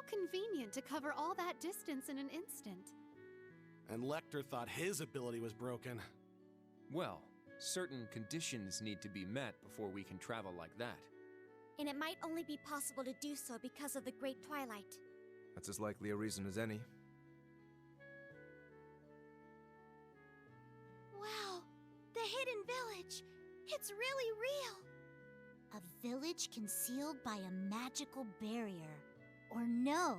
convenient to cover all that distance in an instant. And Lecter thought his ability was broken. Well, certain conditions need to be met before we can travel like that. And it might only be possible to do so because of the Great Twilight. That's as likely a reason as any. Wow, the hidden village! It's really real! A village concealed by a magical barrier. Or no,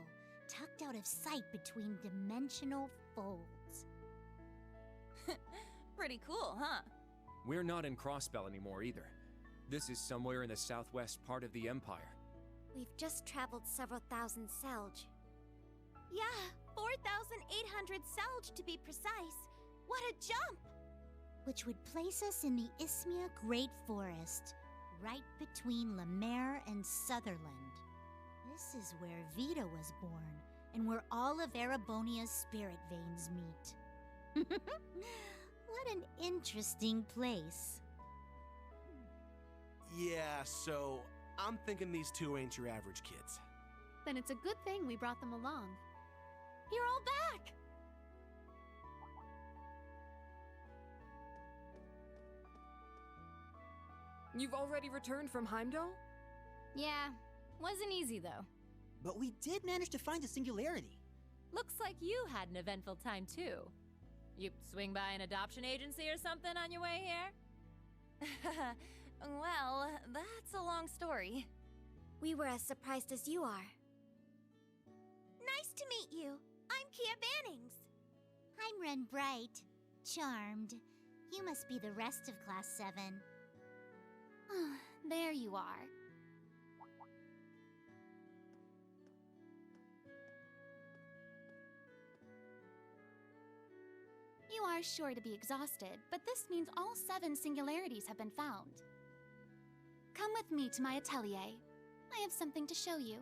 tucked out of sight between dimensional folds. Pretty cool, huh? We're not in Crossbell anymore either. This is somewhere in the southwest part of the Empire. We've just traveled several thousand Selge. Yeah, 4,800 Selge to be precise. What a jump! Which would place us in the Isthmia Great Forest, right between Lemaire and Sutherland. This is where Vita was born, and where all of Erebonia's spirit veins meet. What an interesting place. Yeah, so I'm thinking these two ain't your average kids. Then it's a good thing we brought them along. You're all back! You've already returned from Heimdall? Yeah, wasn't easy though. But we did manage to find a Singularity. Looks like you had an eventful time too. You swing by an adoption agency or something on your way here? Well, that's a long story. We were as surprised as you are. Nice to meet you. I'm Kia Bannings. I'm Ren Bright. Charmed. You must be the rest of Class 7. There you are. You are sure to be exhausted, but this means all 7 singularities have been found. Come with me to my atelier. I have something to show you.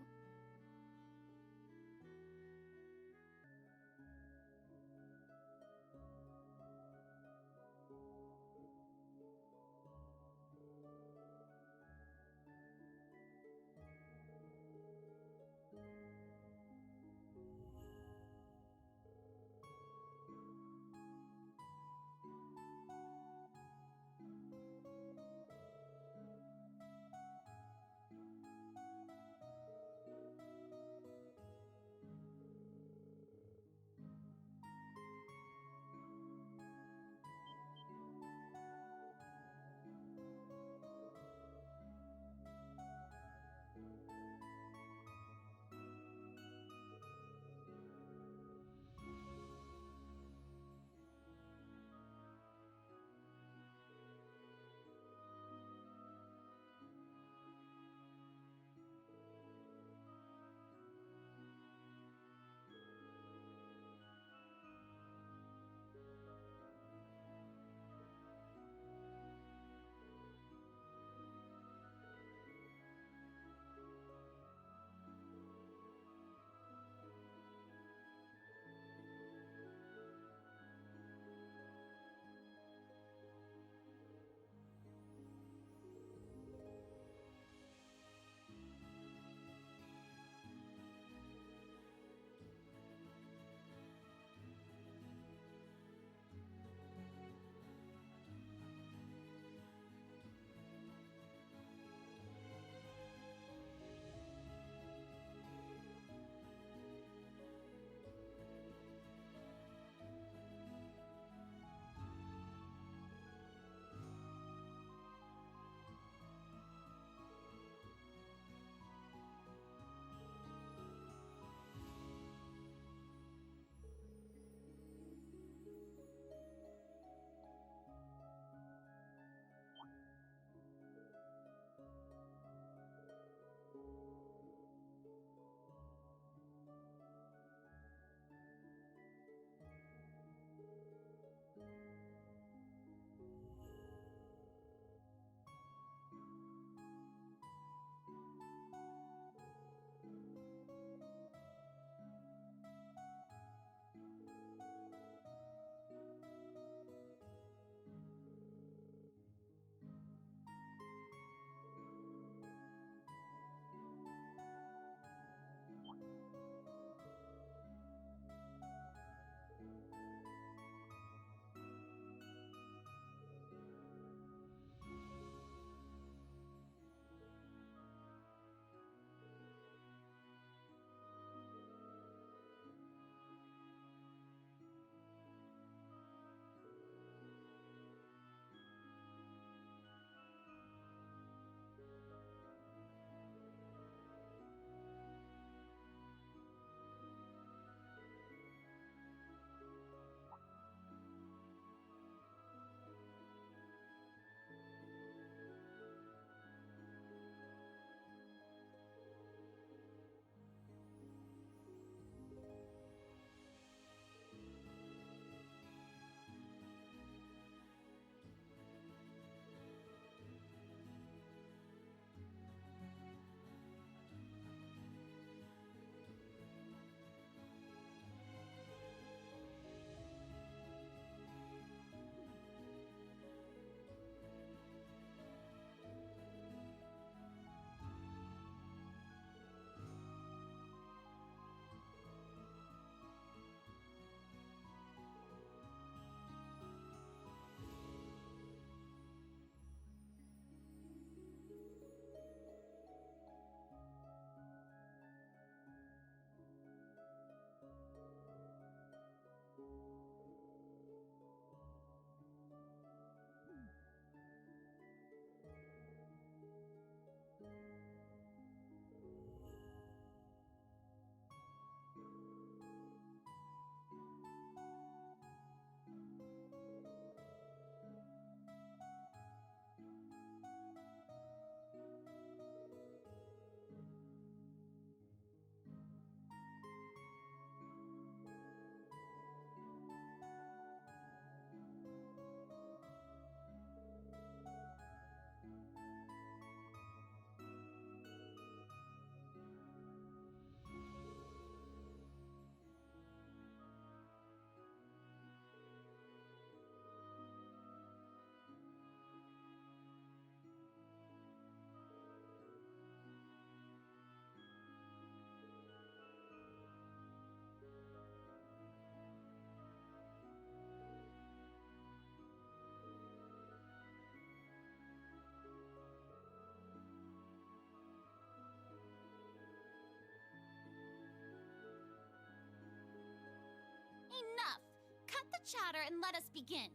chatter and let us begin.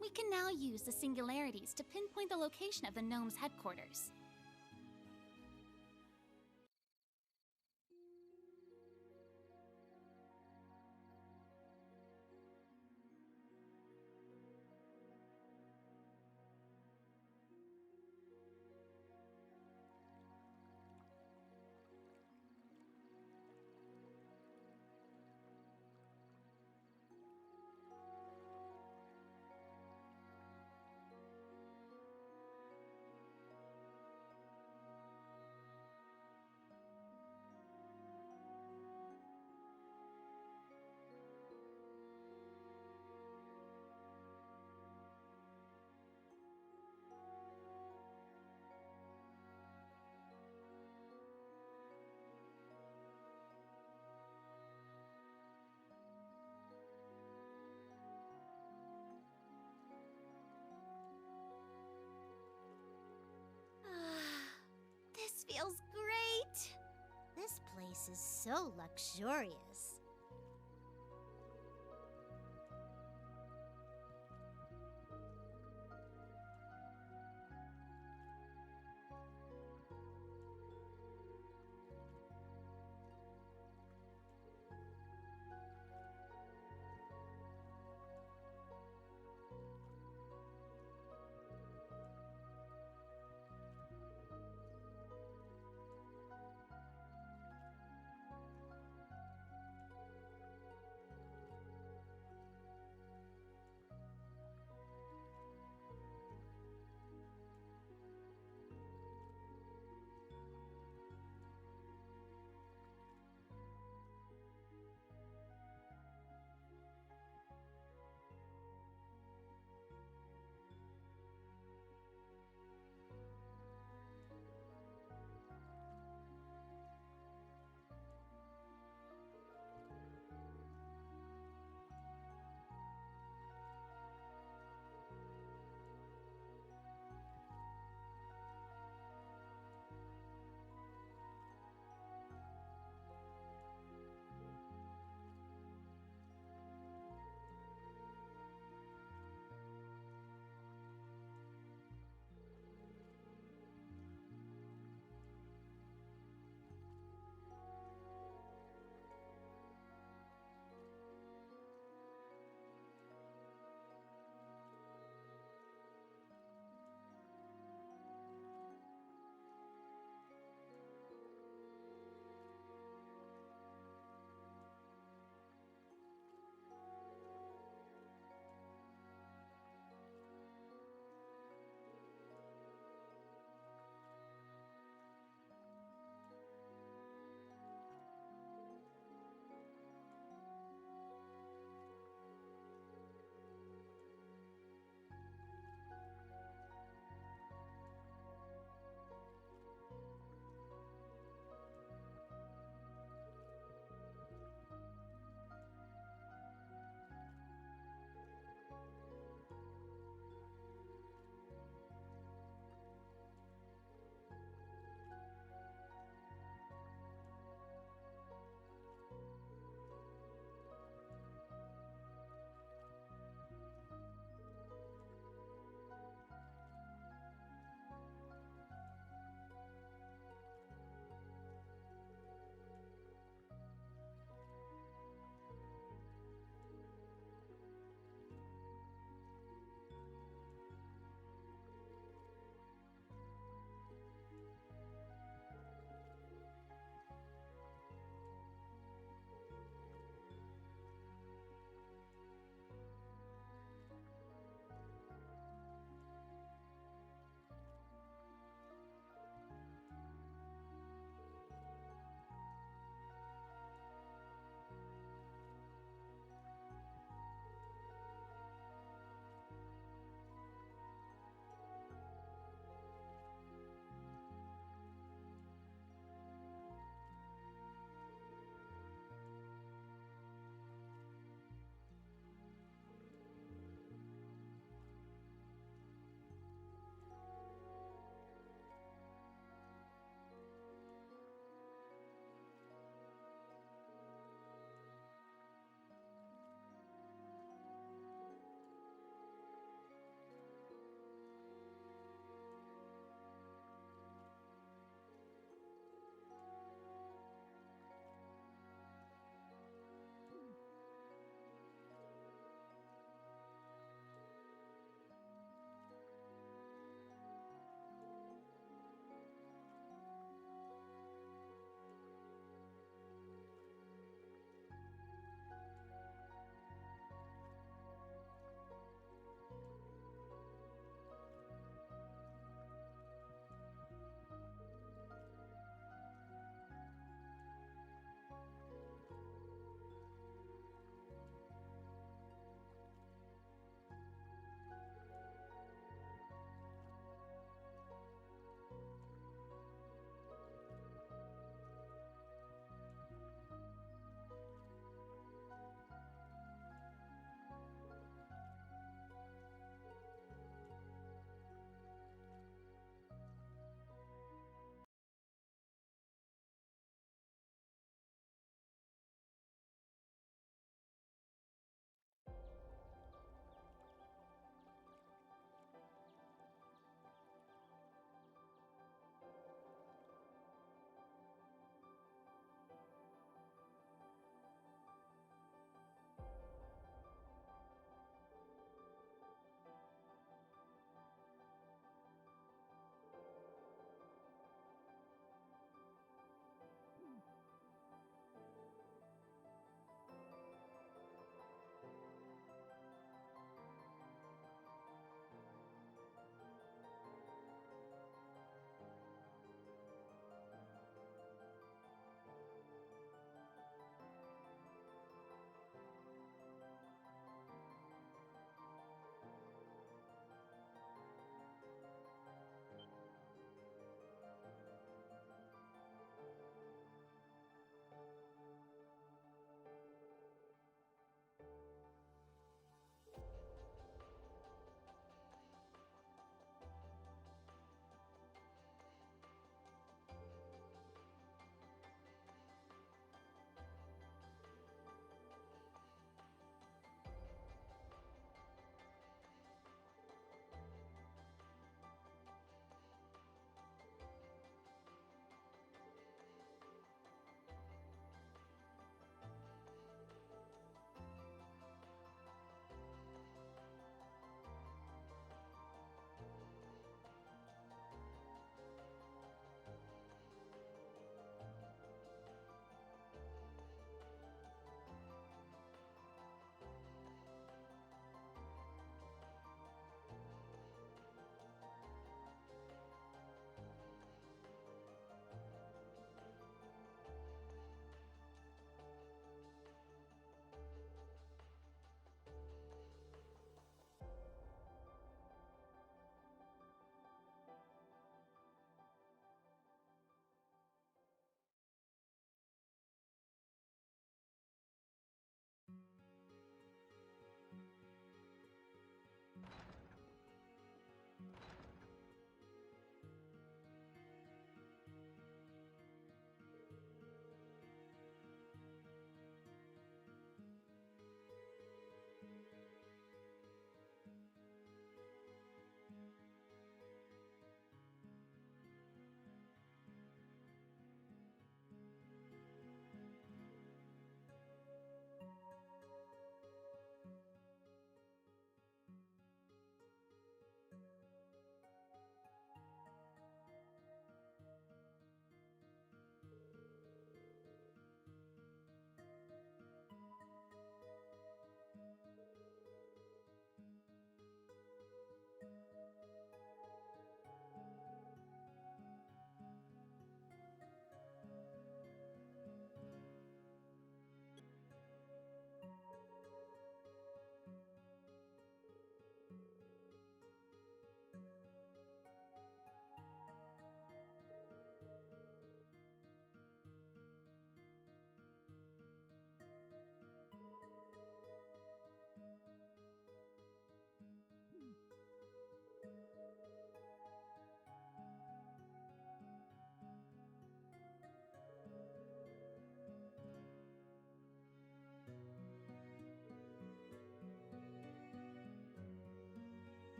We can now use the singularities to pinpoint the location of the gnome's headquarters. This feels great! This place is so luxurious.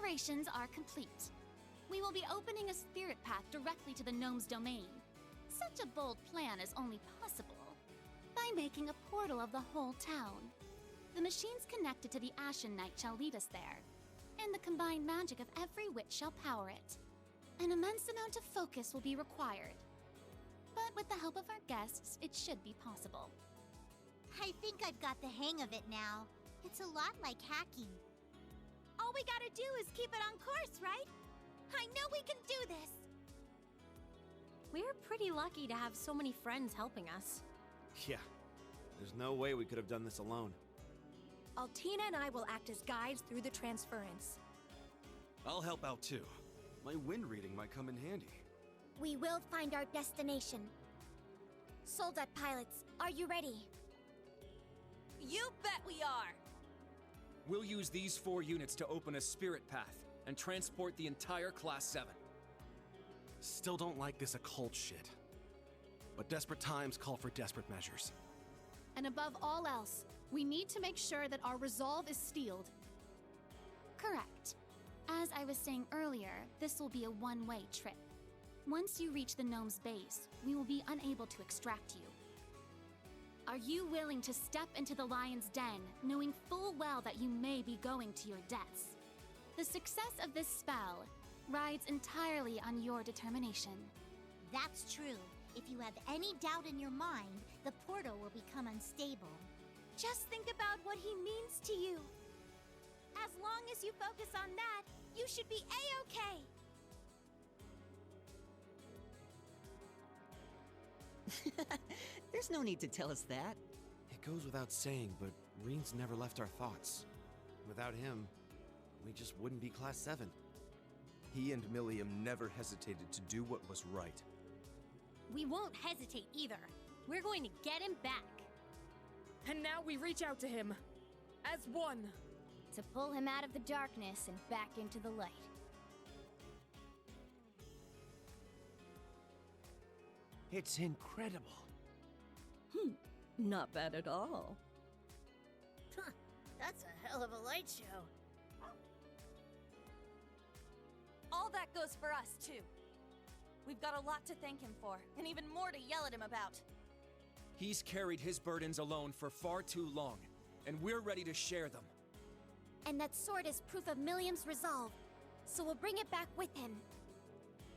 preparations are complete. We will be opening a spirit path directly to the gnome's domain. Such a bold plan is only possible by making a portal of the whole town. The machines connected to the Ashen Knight shall lead us there, and the combined magic of every witch shall power it. An immense amount of focus will be required, but with the help of our guests, it should be possible. I think I've got the hang of it now. It's a lot like hacking. All we gotta do is keep it on course, right? I know we can do this! We're pretty lucky to have so many friends helping us. Yeah, there's no way we could have done this alone. Altina and I will act as guides through the transference. I'll help out too. My wind reading might come in handy. We will find our destination. Soldat pilots, are you ready? You bet we are! We'll use these 4 units to open a spirit path and transport the entire Class 7. Still don't like this occult shit. But desperate times call for desperate measures. And above all else, we need to make sure that our resolve is steeled. Correct. As I was saying earlier, this will be a one-way trip. Once you reach the gnome's base, we will be unable to extract you. Are you willing to step into the lion's den, knowing full well that you may be going to your deaths? The success of this spell rides entirely on your determination. That's true. If you have any doubt in your mind, the portal will become unstable. Just think about what he means to you. As long as you focus on that, you should be A-okay. There's no need to tell us that. It goes without saying, but Reen's never left our thoughts. Without him, we just wouldn't be Class 7. He and Milliam never hesitated to do what was right. We won't hesitate either. We're going to get him back. And now we reach out to him. As one. To pull him out of the darkness and back into the light. It's incredible. Not bad at all. That's a hell of a light show. All that goes for us, too. We've got a lot to thank him for, and even more to yell at him about. He's carried his burdens alone for far too long, and we're ready to share them. And that sword is proof of Milliam's resolve, so we'll bring it back with him.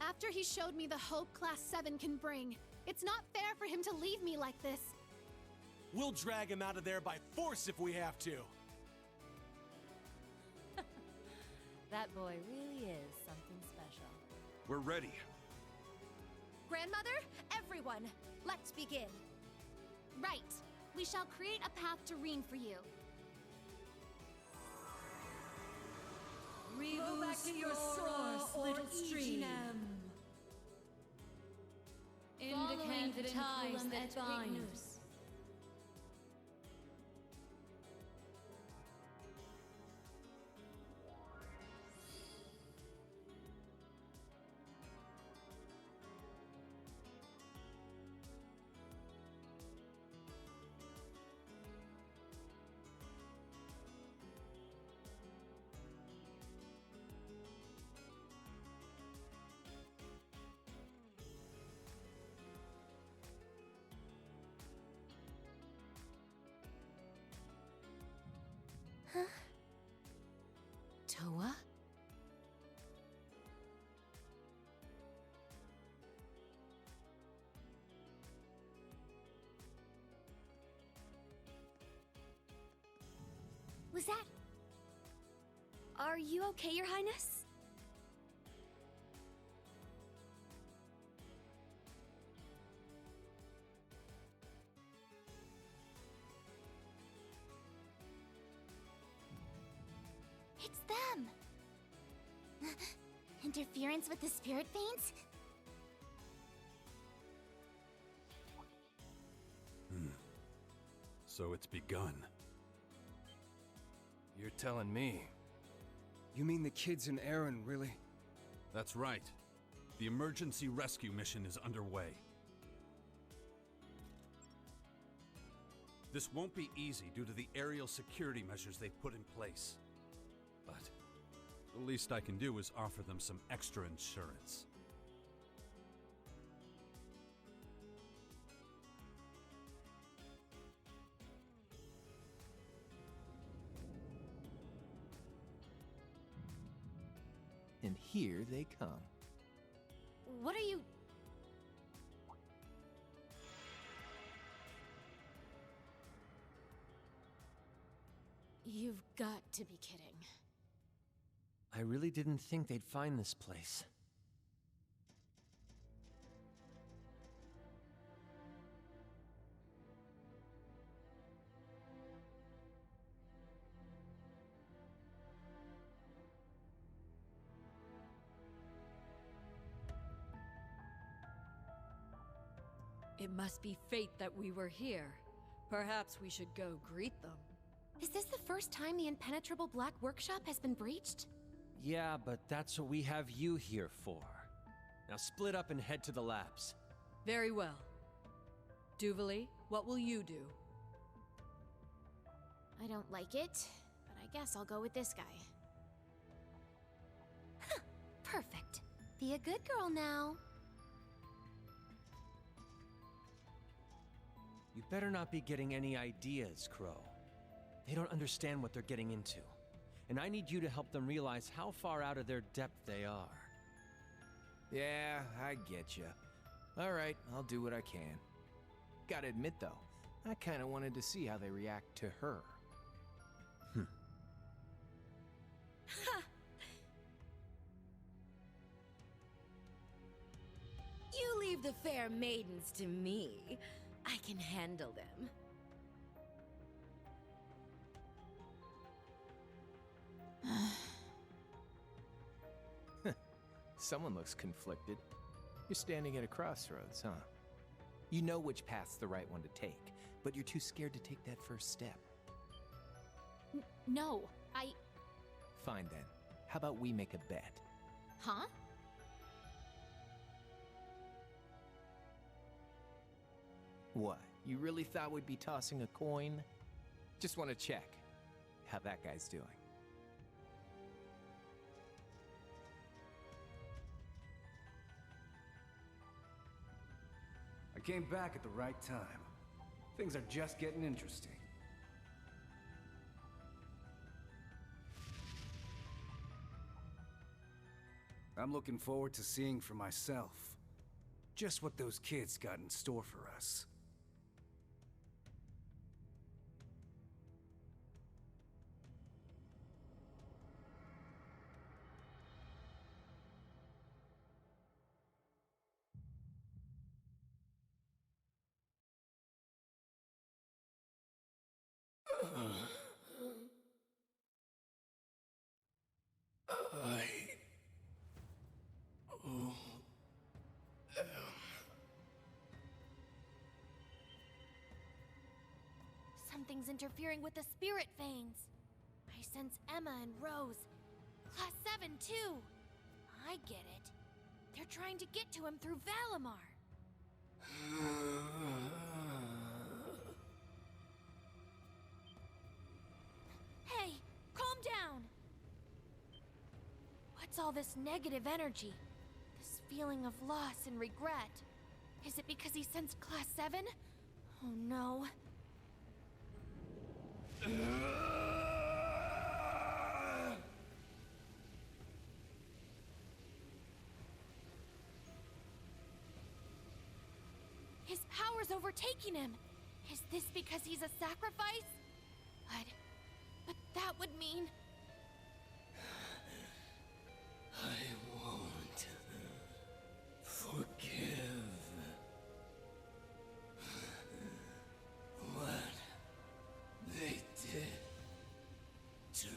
After he showed me the hope Class 7 can bring, it's not fair for him to leave me like this. We'll drag him out of there by force if we have to. That boy really is something special. We're ready. Grandmother, everyone, let's begin. Right. We shall create a path to Reen for you. Go back to your source, little stream. Indicate the ties that bind. Toa? Was that... Are you okay, Your Highness? It's them! Interference with the spirit veins? So it's begun. You're telling me? You mean the kids and Aaron, really? That's right. The emergency rescue mission is underway. This won't be easy due to the aerial security measures they've put in place. But The least I can do is offer them some extra insurance. And here they come. What are you... You've got to be kidding. I really didn't think they'd find this place. It must be fate that we were here. Perhaps we should go greet them. Is this the first time the impenetrable Black Workshop has been breached? Yeah, but that's what we have you here for. Now split up and head to the labs. Very well. Duvalie, what will you do? I don't like it, but I guess I'll go with this guy. Perfect. Be a good girl now. You better not be getting any ideas, Crow. They don't understand what they're getting into. And I need you to help them realize how far out of their depth they are. Yeah, I get you. All right, I'll do what I can. Gotta admit, though, I kinda wanted to see how they react to her. You leave the fair maidens to me. I can handle them. Someone looks conflicted. You're standing at a crossroads, huh? You know which path's the right one to take, but you're too scared to take that first step. No, Fine then. How about we make a bet? Huh? What? You really thought we'd be tossing a coin? Just want to check how that guy's doing. I came back at the right time. Things are just getting interesting. I'm looking forward to seeing for myself just what those kids got in store for us. Something's interfering with the spirit veins. I sense Emma and Rose. Class 7, too. I get it. They're trying to get to him through Valimar. Hey, calm down. What's all this negative energy? This feeling of loss and regret? Is it because he sensed Class 7? Oh no. His power's overtaking him. Is this because he's a sacrifice? But that would mean... I won't forgive what they did to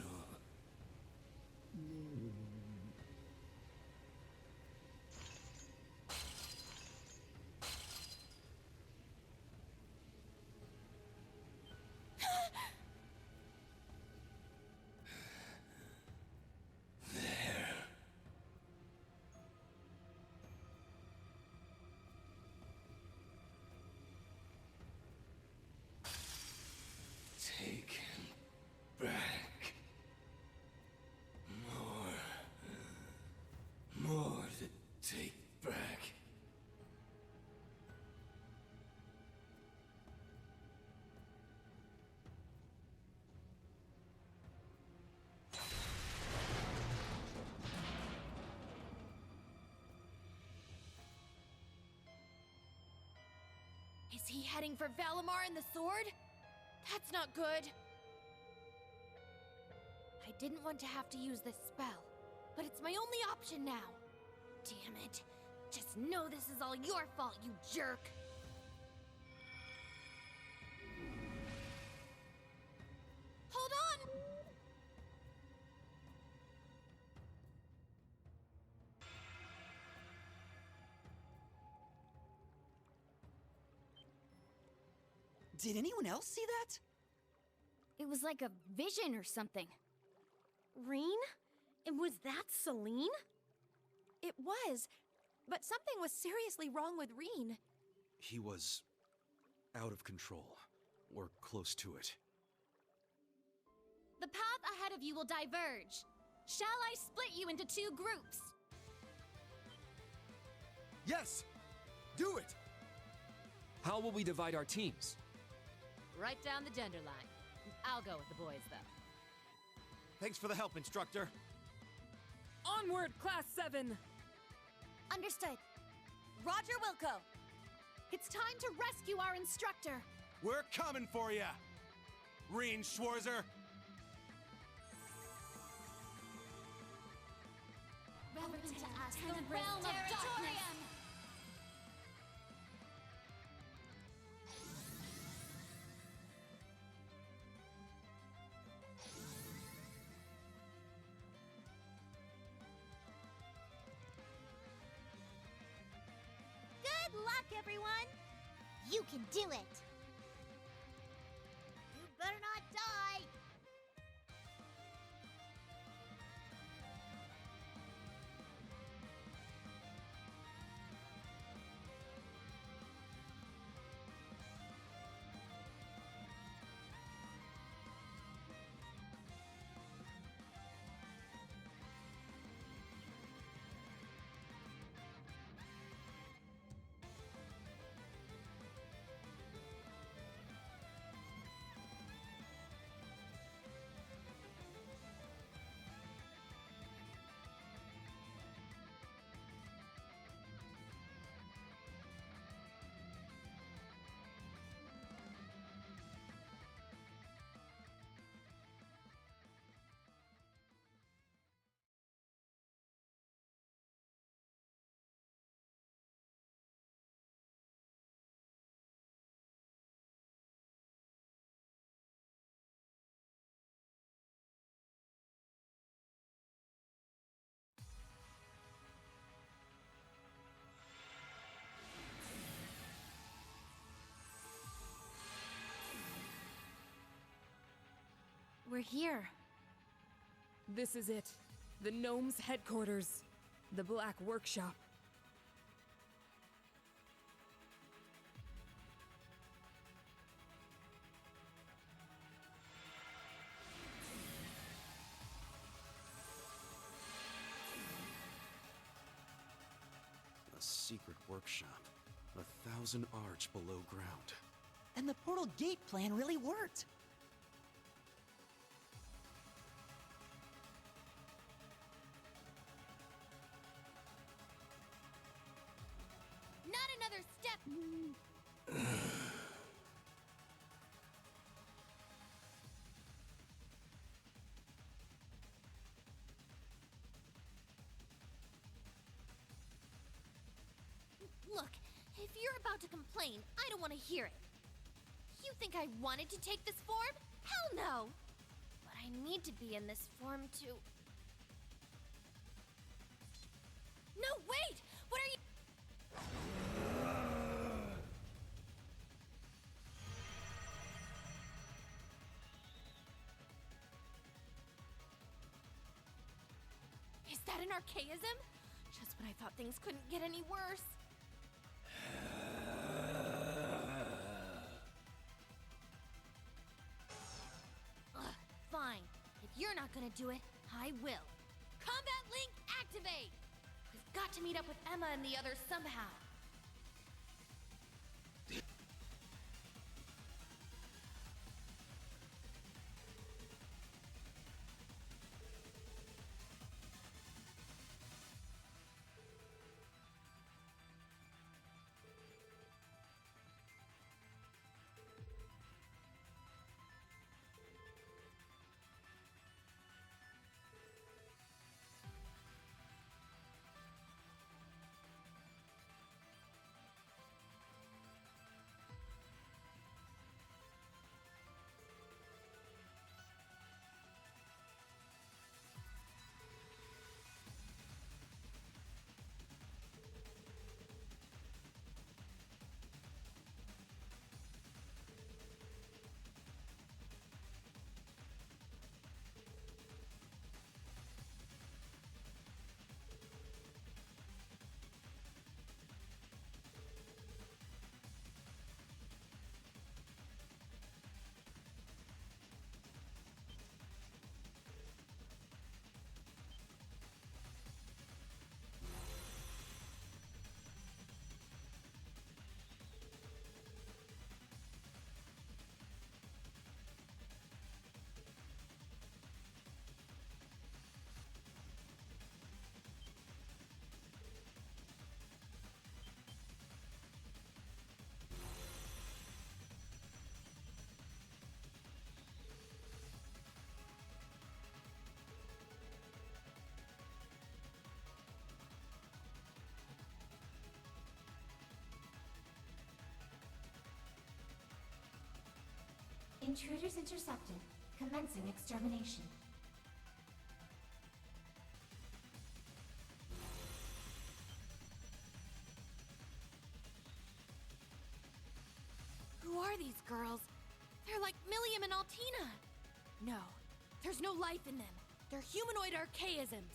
he heading for Valimar and the sword? That's not good. I didn't want to have to use this spell, but it's my only option now. Damn it. Just know this is all your fault, you jerk. Hold on! Did anyone else see that? It was like a vision or something. Reen? And was that Celine? It was, but something was seriously wrong with Reen. He was out of control, or close to it. The path ahead of you will diverge. Shall I split you into 2 groups? Yes! Do it! How will we divide our teams? Right down the gender line. I'll go with the boys, though. Thanks for the help, instructor. Onward, Class 7! Understood. Roger Wilco. It's time to rescue our instructor. We're coming for ya! Reen Schwarzer! Welcome to us, the realm of darkness! Good luck, everyone! You can do it! You better not die! We're here. This is it. The Gnome's headquarters. The Black Workshop. A secret workshop. 1,000 arch below ground. And the portal gate plan really worked. Not another step! Look, if you're about to complain, I don't want to hear it. You think I wanted to take this form? Hell no! But I need to be in this form to... No, wait! What are you... Is that an archaism? Just when I thought things couldn't get any worse. Ugh, fine. If you're not gonna do it, I will. Combat link activate! We've got to meet up with Emma and the others somehow. Intruders intercepted. Commencing extermination. Who are these girls? They're like Milliam and Altina. No, there's no life in them. They're humanoid archaisms.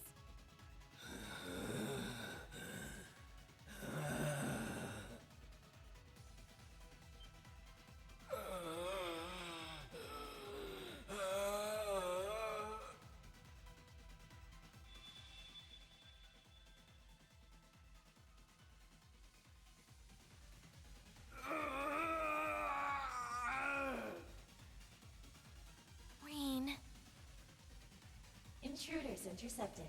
Intruders intercepted.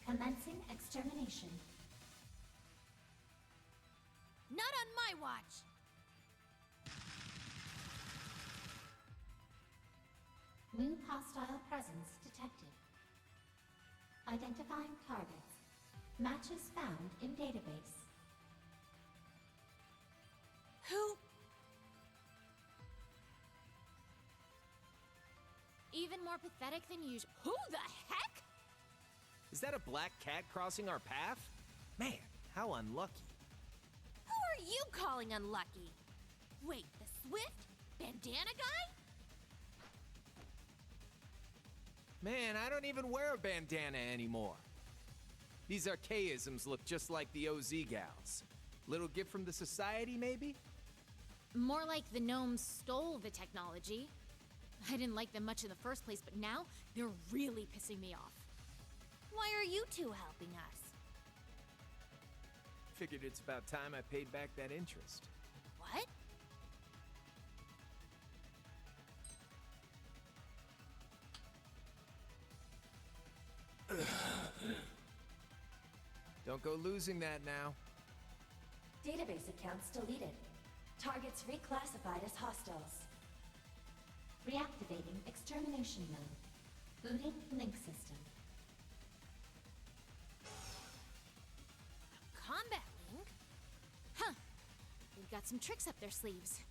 Commencing extermination. Not on my watch! New hostile presence detected. Identifying targets. Matches found in database. Who? Even more pathetic than usual. Who the heck? Is that a black cat crossing our path? Man, how unlucky. Who are you calling unlucky? Wait, the Swift? Bandana guy? Man, I don't even wear a bandana anymore. These archaisms look just like the OZ gals. Little gift from the society, maybe? More like the gnomes stole the technology. I didn't like them much in the first place, but now they're really pissing me off. Why are you two helping us? Figured it's about time I paid back that interest. What? Don't go losing that now. Database accounts deleted. Targets reclassified as hostiles. Reactivating extermination mode. Booting link system. Combat link? Huh. They've got some tricks up their sleeves.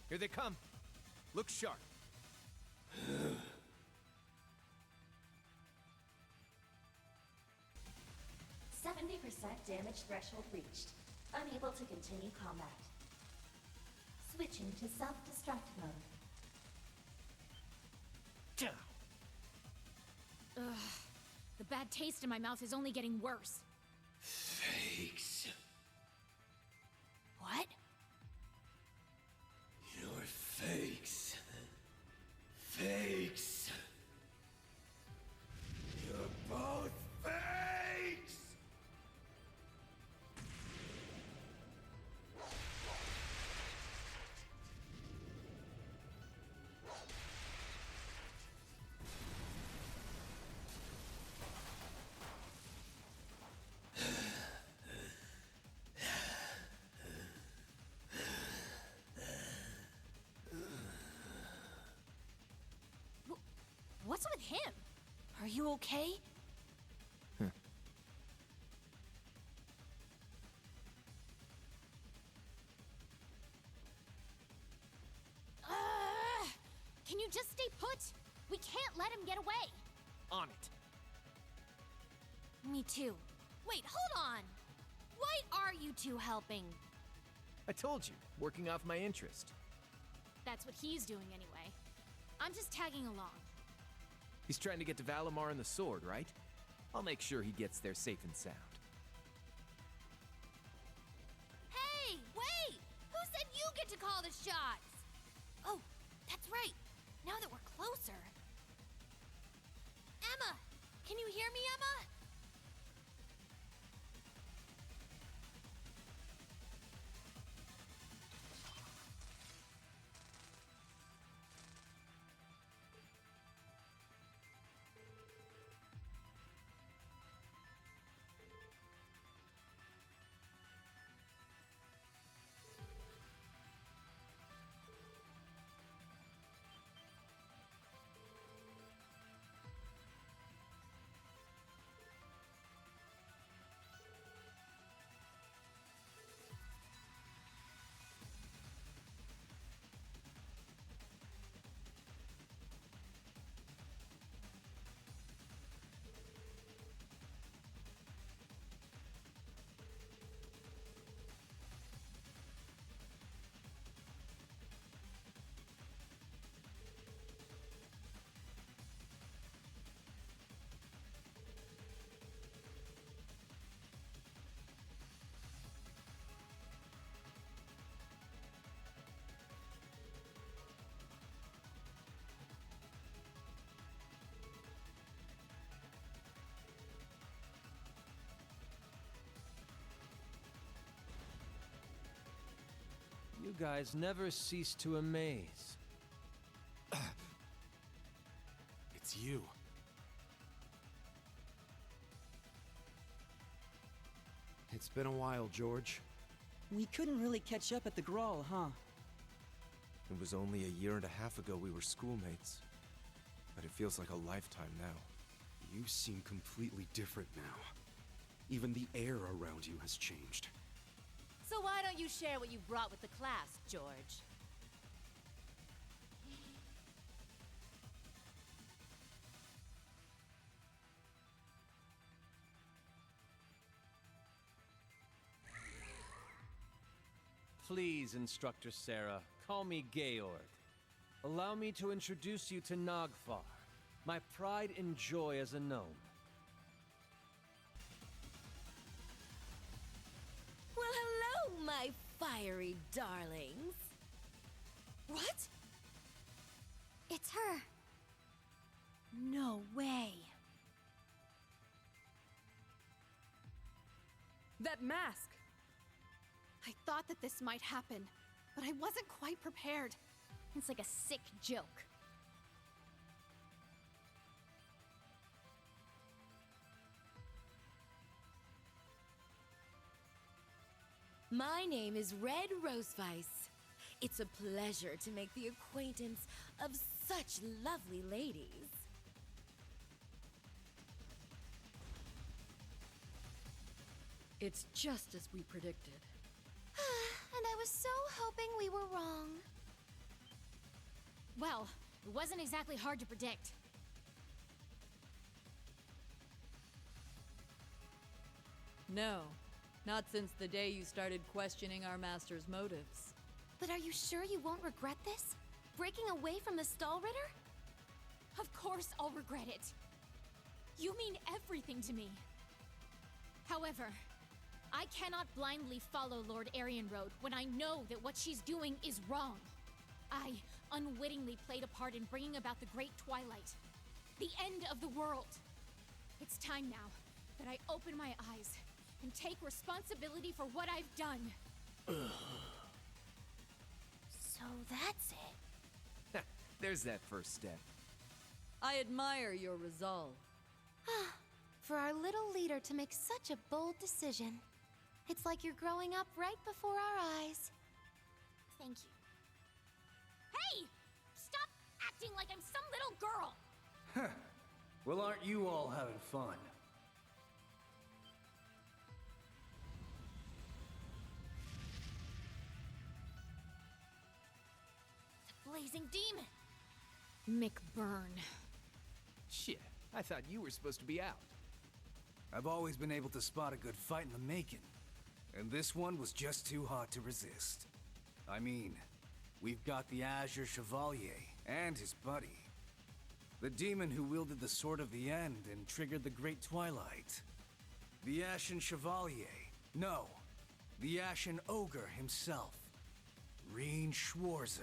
Here they come. Look sharp. 70% damage threshold reached. Unable to continue combat. Switching to self-destruct mode. Ugh. The bad taste in my mouth is only getting worse. Fakes. What? You're fakes. Fakes. You're both fakes! What's with him? Are you okay? Can you just stay put? We can't let him get away. On it. Me too. Wait, hold on! Why are you two helping? I told you, working off my interest. That's what he's doing anyway. I'm just tagging along. He's trying to get to Valimar and the sword, right? I'll make sure he gets there safe and sound. Hey, wait! Who said you get to call the shots? Oh, that's right. Now that we're closer. Emma! Can you hear me, Emma? You guys never cease to amaze. It's you. It's been a while, George. We couldn't really catch up at the Grawl, huh? It was only a year and a half ago we were schoolmates. But it feels like a lifetime now. You seem completely different now. Even the air around you has changed. So why don't you share what you brought with the class, George? Please, Instructor Sarah, call me Georg. Allow me to introduce you to Nagfar, my pride and joy as a gnome. Well, hello, my fiery darlings. What? It's her. No way. That mask! I thought that this might happen, but I wasn't quite prepared. It's like a sick joke. My name is Red Roseweiss. It's a pleasure to make the acquaintance of such lovely ladies. It's just as we predicted. And I was so hoping we were wrong. Well, it wasn't exactly hard to predict. No, not since the day you started questioning our master's motives. But are you sure you won't regret this? Breaking away from the Stall Ritter? Of course I'll regret it. You mean everything to me. However, I cannot blindly follow Lord Arianrode when I know that what she's doing is wrong. I unwittingly played a part in bringing about the Great Twilight, the end of the world. It's time now that I open my eyes and take responsibility for what I've done. So that's it. There's that first step. I admire your resolve. For our little leader to make such a bold decision. It's like you're growing up right before our eyes. Thank you. Hey! Stop acting like I'm some little girl! Huh. Well, aren't you all having fun? The blazing demon! McBurn. Shit, I thought you were supposed to be out. I've always been able to spot a good fight in the making. And this one was just too hot to resist. I mean, we've got the Azure Chevalier and his buddy. The demon who wielded the Sword of the End and triggered the Great Twilight. The Ashen Chevalier. No, the Ashen Ogre himself. Reen Schwarzer.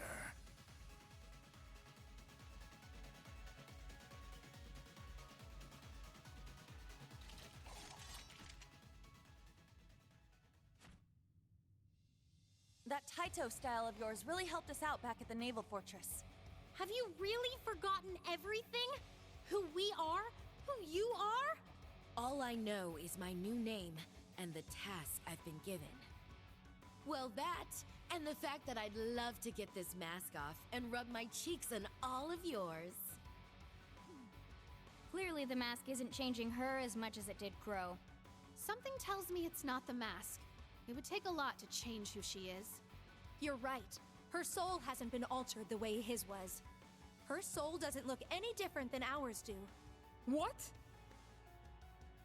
That Taito style of yours really helped us out back at the Naval Fortress. Have you really forgotten everything? Who we are? Who you are? All I know is my new name and the task I've been given. Well, that, and the fact that I'd love to get this mask off and rub my cheeks on all of yours. Clearly the mask isn't changing her as much as it did Crow. Something tells me it's not the mask. It would take a lot to change who she is. You're right. Her soul hasn't been altered the way his was. Her soul doesn't look any different than ours do. What?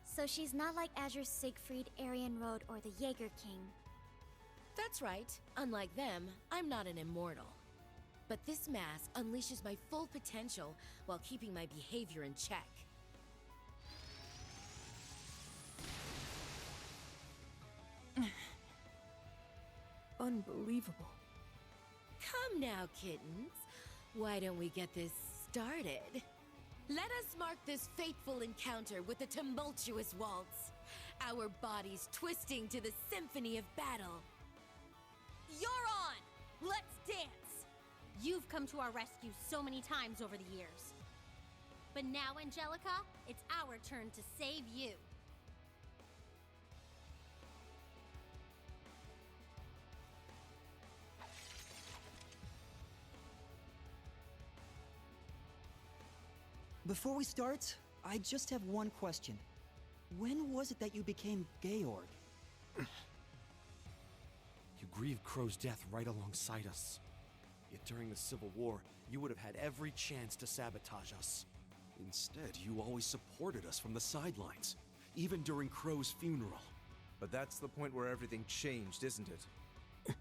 So she's not like Azure Siegfried, Arianrode, or the Jaeger King. That's right. Unlike them, I'm not an immortal. But this mask unleashes my full potential while keeping my behavior in check. Unbelievable. Come now, kittens. Why don't we get this started? Let us mark this fateful encounter with a tumultuous waltz. Our bodies twisting to the symphony of battle. You're on! come to our rescue so many times over the years. But now, Angelica, it's our turn to save you. Before we start, I just have one question. When was it that you became Georg? You grieved Crow's death right alongside us. Yet during the Civil War, you would have had every chance to sabotage us. Instead, you always supported us from the sidelines, even during Crow's funeral. But that's the point where everything changed, isn't it?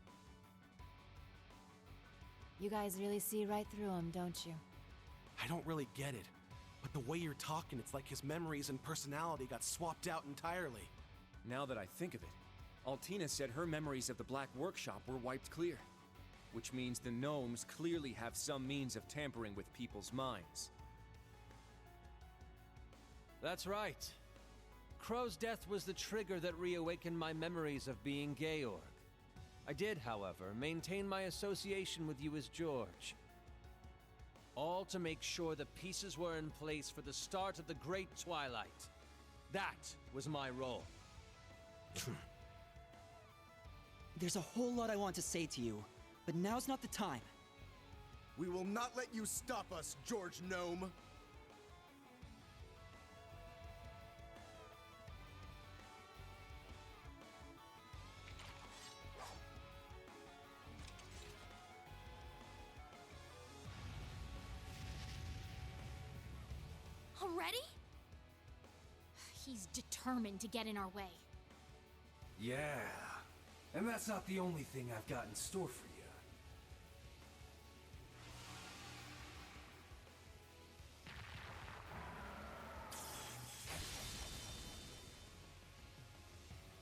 You guys really see right through him, don't you? I don't really get it, but the way you're talking, it's like his memories and personality got swapped out entirely. Now that I think of it, Altina said her memories of the Black Workshop were wiped clear. Which means the gnomes clearly have some means of tampering with people's minds. That's right. Crow's death was the trigger that reawakened my memories of being Georg. I did, however, maintain my association with you as George. All to make sure the pieces were in place for the start of the Great Twilight. That was my role. There's a whole lot I want to say to you, but now's not the time. We will not let you stop us, George Gnome! Already? He's determined to get in our way. Yeah, and that's not the only thing I've got in store for you.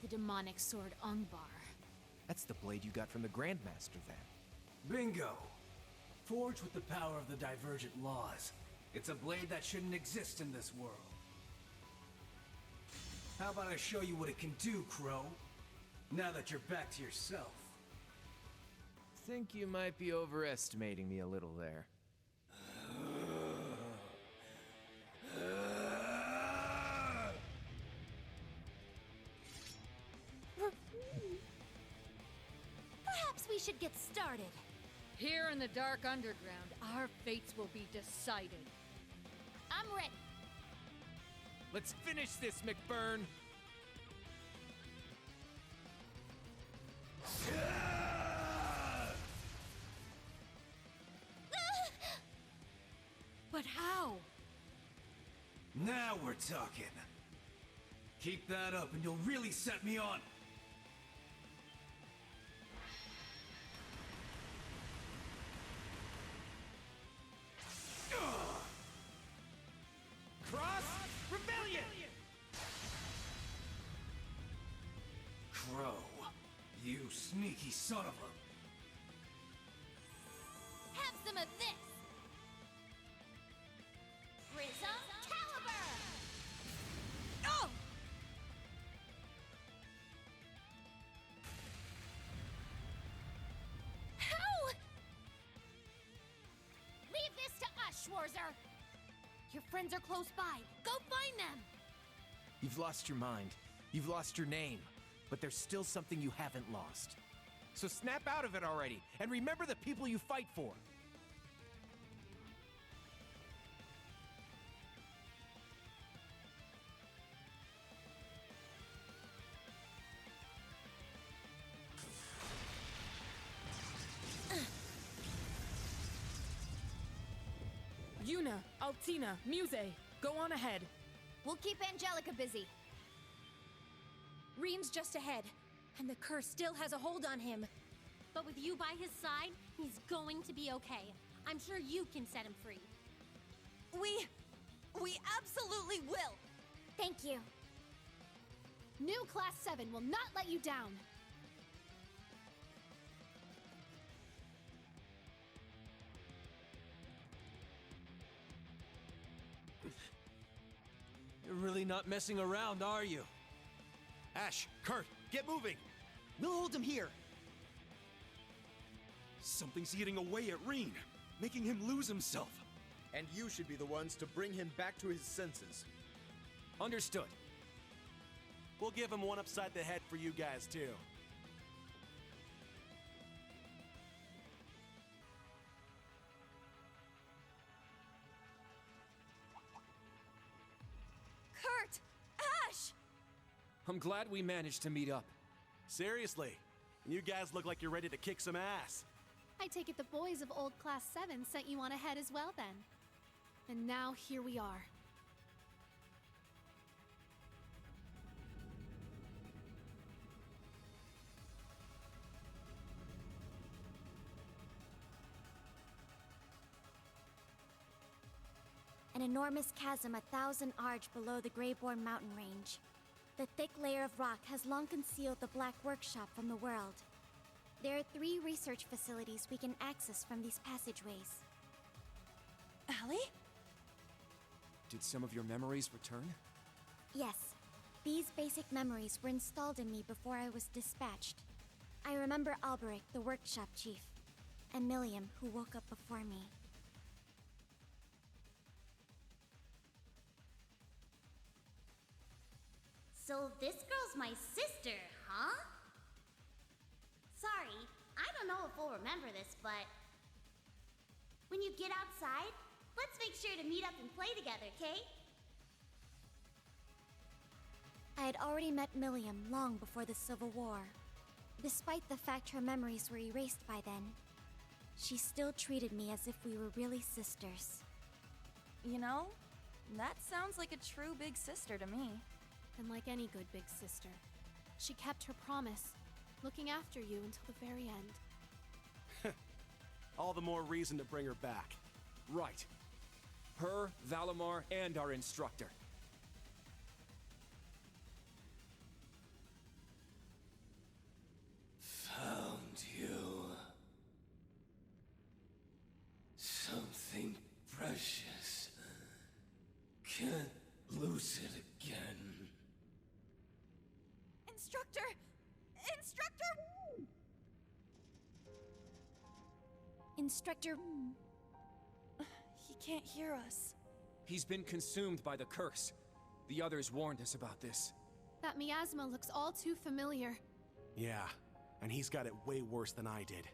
The demonic sword Ungbar. That's the blade you got from the Grandmaster, then. Bingo! Forged with the power of the Divergent Laws. It's a blade that shouldn't exist in this world. How about I show you what it can do, Crow? Now that you're back to yourself. Think you might be overestimating me a little there. Perhaps we should get started. Here in the Dark Underground, our fates will be decided. I'm ready. Let's finish this, McBurn! But how? Now we're talking. Keep that up and you'll really set me on. Cross Rebellion! Crow, you sneaky son of a... Have some of this. Prism Caliber! Oh! How? Leave this to us, Schwarzer. Your friends are close by. Go find them! You've lost your mind. You've lost your name. But there's still something you haven't lost. So snap out of it already, and remember the people you fight for. Yuna, Altina, Muse, go on ahead. We'll keep Angelica busy. Rean's just ahead, and the curse still has a hold on him. But with you by his side, he's going to be okay. I'm sure you can set him free. We absolutely will! Thank you. New Class 7 will not let you down. You're really not messing around, are you? Ash, Kurt, get moving! We'll hold him here. Something's eating away at Reen. making him lose himself. And you should be the ones to bring him back to his senses. Understood. We'll give him one upside the head for you guys, too. Kurt! Ash! I'm glad we managed to meet up. Seriously, you guys look like you're ready to kick some ass. I take it the boys of Old Class 7 sent you on ahead as well then. And now here we are. An enormous chasm 1,000 arch below the Greyborn mountain range. The thick layer of rock has long concealed the Black Workshop from the world. There are 3 research facilities we can access from these passageways. Allie? Did some of your memories return? Yes. These basic memories were installed in me before I was dispatched. I remember Alberic, the workshop chief, and Milliam, who woke up before me. So this girl's my sister, huh? Sorry, I don't know if we'll remember this, but when you get outside, let's make sure to meet up and play together, okay? I had already met Milliam long before the Civil War. Despite the fact her memories were erased by then, she still treated me as if we were really sisters. You know, that sounds like a true big sister to me. And like any good big sister, she kept her promise, looking after you until the very end. All the more reason to bring her back. Right. Her, Valimar, and our instructor. Found you. Something precious. Can't lose it again. Instructor! Instructor! Instructor... He can't hear us. He's been consumed by the curse. The others warned us about this. That miasma looks all too familiar. Yeah, and he's got it way worse than I did.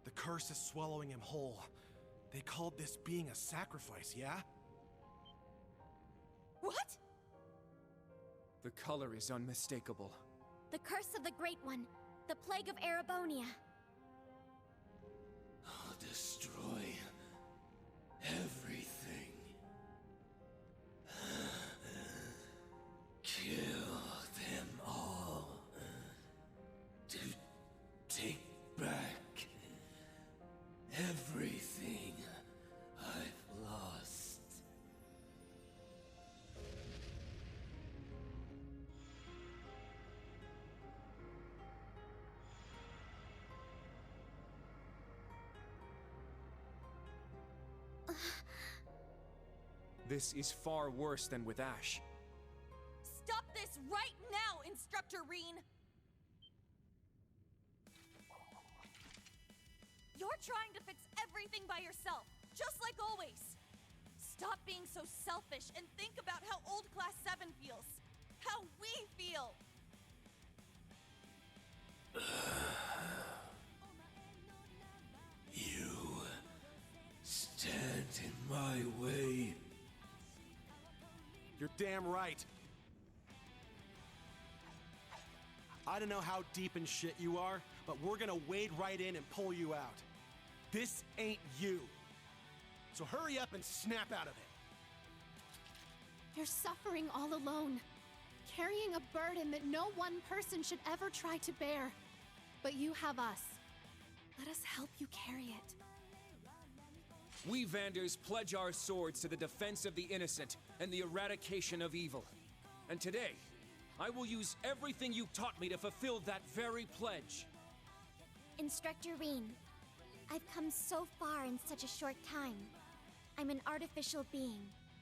The curse is swallowing him whole. They called this being a sacrifice, yeah? What? The color is unmistakable. The curse of the Great One. The plague of Erebonia. I'll destroy everything. Kill them all. To take back everything I've lost. This is far worse than with Ash. Stop this right now, Instructor Reen! You're trying to fix everything by yourself, just like always. Stop being so selfish and think about how Old Class 7 feels. How we feel! You stand in my way. You're damn right. I don't know how deep in shit you are, but we're gonna wade right in and pull you out. This ain't you. So hurry up and snap out of it. You're suffering all alone, carrying a burden that no one person should ever try to bear. But you have us. Let us help you carry it. We Vanders pledge our swords to the defense of the innocent and the eradication of evil. And today, I will use everything you taught me to fulfill that very pledge. Instructor Reen, I've come so far in such a short time. I'm an artificial being,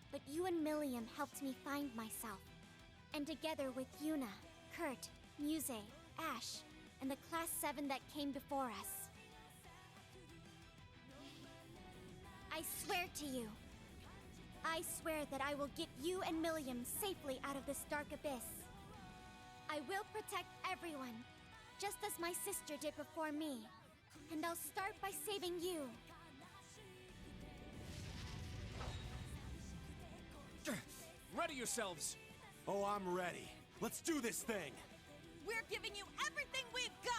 but you and Milliam helped me find myself. And together with Yuna, Kurt, Muse, Ash, and the Class 7 that came before us. I swear to you. I swear that I will get you and Milliam safely out of this dark abyss. I will protect everyone, just as my sister did before me. And I'll start by saving you. Ready yourselves! Oh, I'm ready. Let's do this thing! We're giving you everything we've got!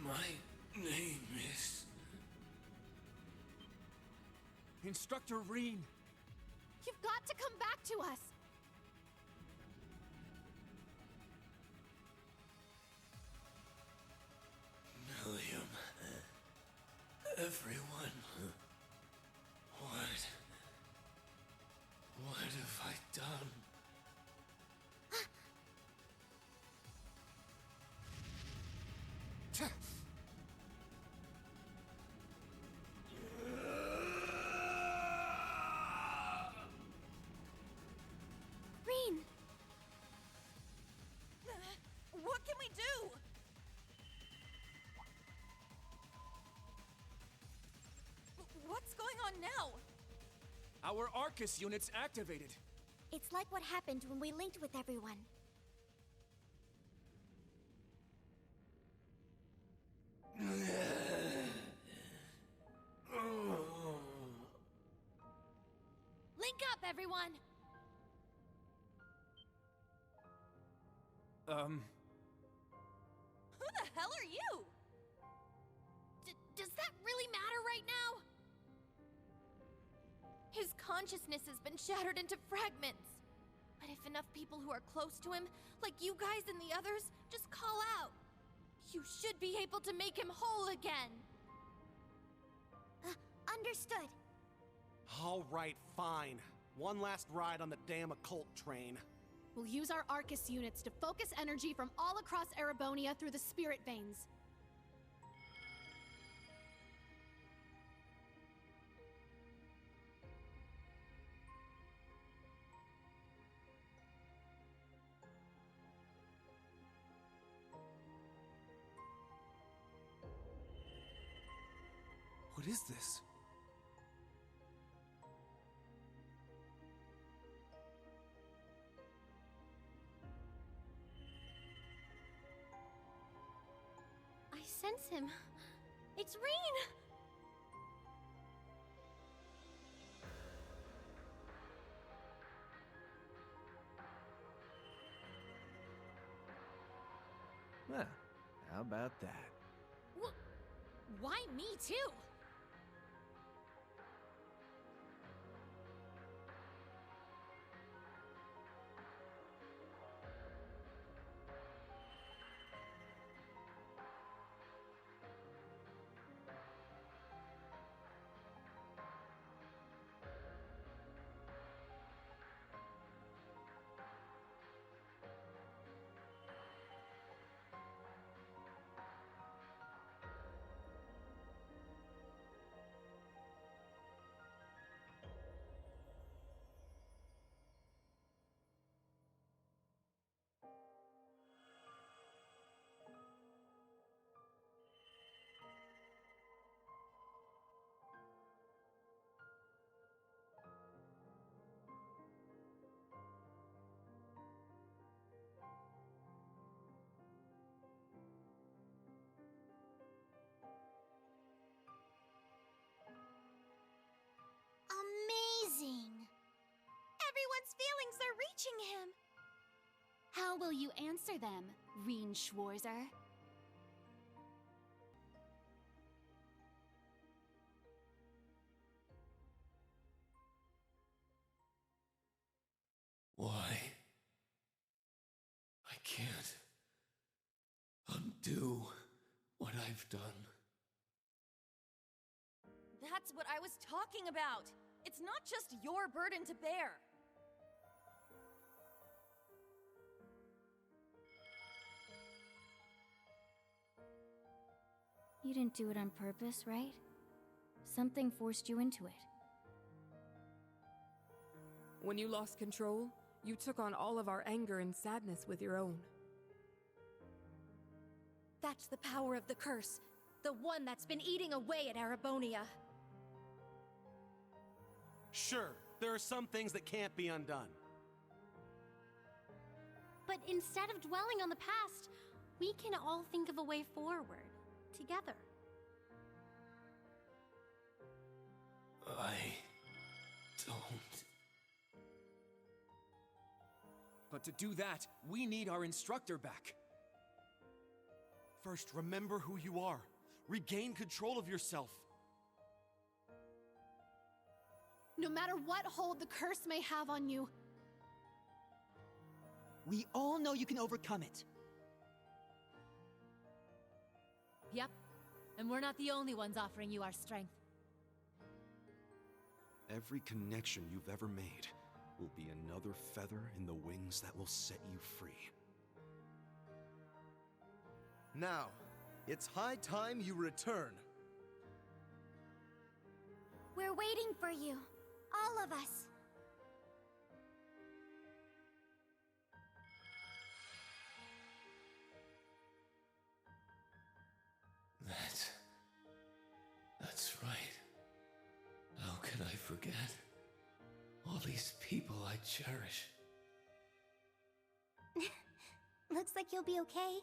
My name is... Instructor Reen! You've got to come back to us! Milliam. Everyone. What have I done? Reen! What can we do? What's going on now? Our Arcus unit's activated. It's like what happened when we linked with everyone. Link up, everyone! Who the hell are you? Does that really matter right now? His consciousness has been shattered into fragments. But if enough people who are close to him, like you guys and the others, just call out, you should be able to make him whole again. Understood. All right, fine. One last ride on the damn occult train. We'll use our Arcus units to focus energy from all across Erebonia through the spirit veins. What is this? I sense him. It's Reen! Well, how about that? Why me too? Amazing! Everyone's feelings are reaching him! How will you answer them, Reen Schwarzer? Why? I can't undo what I've done. That's what I was talking about. It's not just your burden to bear. You didn't do it on purpose, right? Something forced you into it. When you lost control, you took on all of our anger and sadness with your own. That's the power of the curse. The one that's been eating away at Arabonia. Sure, there are some things that can't be undone. But instead of dwelling on the past, we can all think of a way forward, together. I don't. But to do that, we need our instructor back. First, remember who you are. Regain control of yourself. No matter what hold the curse may have on you, We all know you can overcome it. Yep. And we're not the only ones offering you our strength. Every connection you've ever made will be another feather in the wings that will set you free. Now, it's high time you return. We're waiting for you. All of us. That's right. How can I forget? All these people I cherish. Looks like you'll be okay.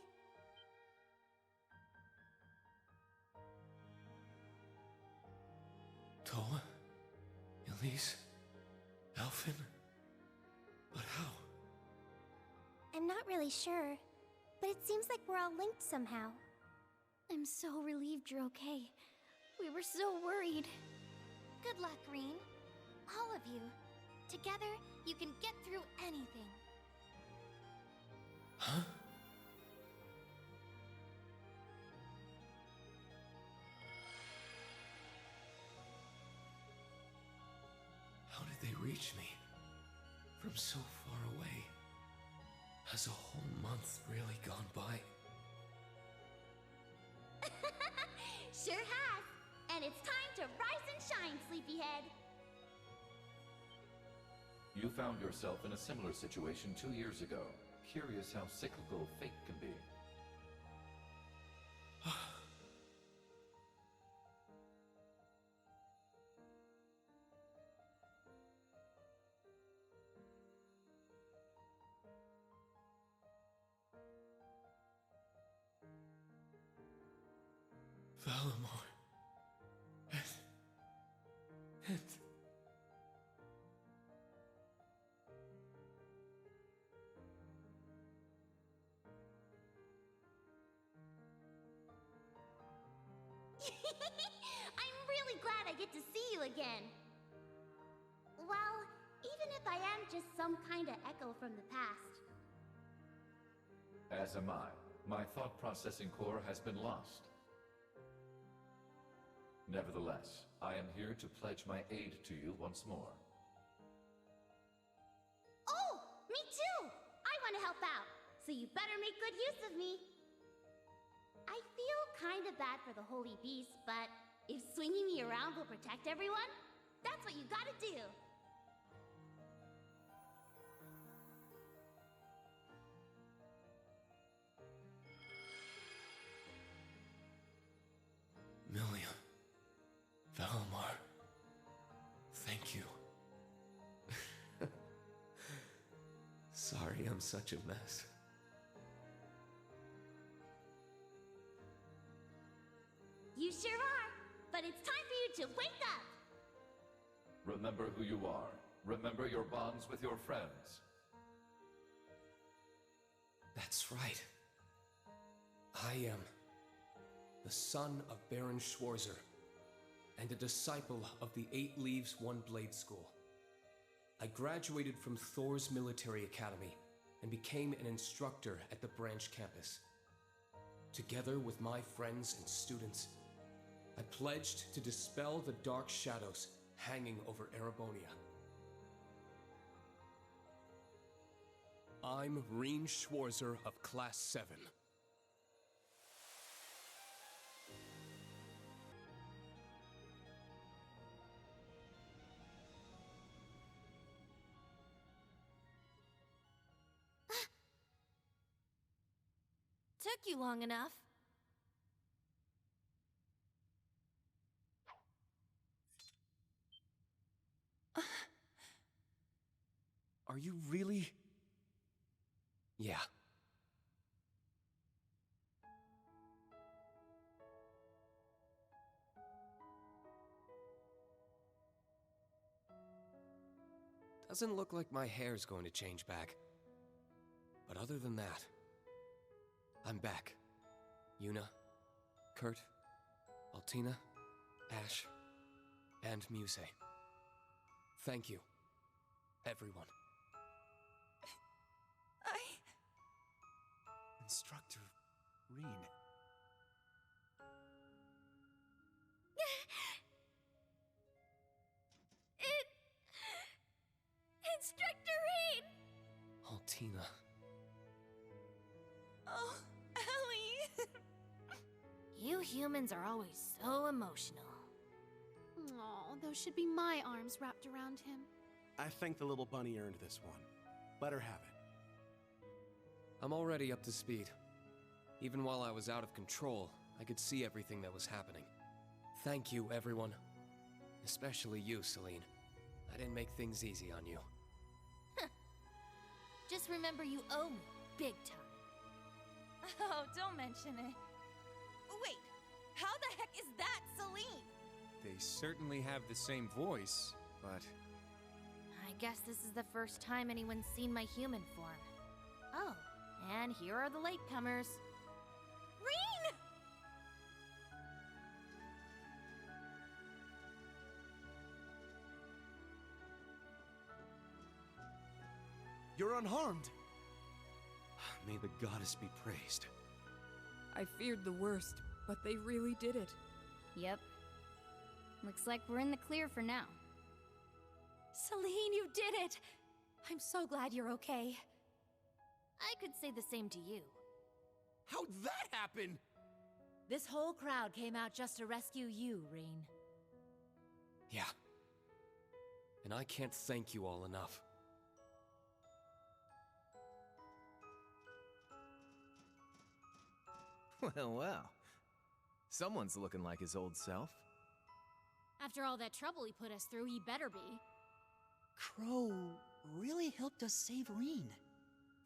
Toa? Elise? Alphen? But how? I'm not really sure, but it seems like we're all linked somehow. I'm so relieved you're okay. We were so worried. Good luck, Green. All of you. Together, you can get through anything. Huh? How did they reach me? From so far away? Has a whole month really gone by? Sure has. And it's time to rise and shine, sleepyhead. You found yourself in a similar situation 2 years ago. Curious how cyclical fate can be. Valamar. And... I'm really glad I get to see you again. Well, even if I am just some kind of echo from the past. As am I. My thought processing core has been lost. Nevertheless, I am here to pledge my aid to you once more. Oh, me too! I want to help out, so you better make good use of me. I feel kinda bad for the Holy Beast, but if swinging me around will protect everyone, that's what you gotta do. Milliam. Valamar. Thank you. Sorry I'm such a mess. You sure are, but it's time for you to wake up! Remember who you are. Remember your bonds with your friends. That's right. I am the son of Baron Schwarzer, and a disciple of the 8 Leaves, 1 Blade School. I graduated from Thor's Military Academy and became an instructor at the branch campus. Together with my friends and students, I pledged to dispel the dark shadows hanging over Arabonia. I'm Reen Schwarzer of Class 7. Took you long enough. Are you really? Yeah. Doesn't look like my hair's going to change back. But other than that, I'm back. Yuna, Kurt, Altina, Ash, and Muse. Thank you, everyone. Instructor Reen. Instructor Reen! Altina. Oh, Ellie! You humans are always so emotional. Aw, those should be my arms wrapped around him. I think the little bunny earned this one. Let her have it. I'm already up to speed. Even while I was out of control, I could see everything that was happening. Thank you, everyone. Especially you, Celine. I didn't make things easy on you. Just remember you owe me big time. Oh, don't mention it. Wait, how the heck is that Celine? They certainly have the same voice, but... I guess this is the first time anyone's seen my human form. Oh, and here are the latecomers. Reen! You're unharmed. May the goddess be praised. I feared the worst, but they really did it. Yep. Looks like we're in the clear for now. Celine, you did it! I'm so glad you're okay. I could say the same to you. How'd that happen? This whole crowd came out just to rescue you, Reen. Yeah. And I can't thank you all enough. Well, well. Someone's looking like his old self. After all that trouble he put us through, he better be. Crow really helped us save Reen.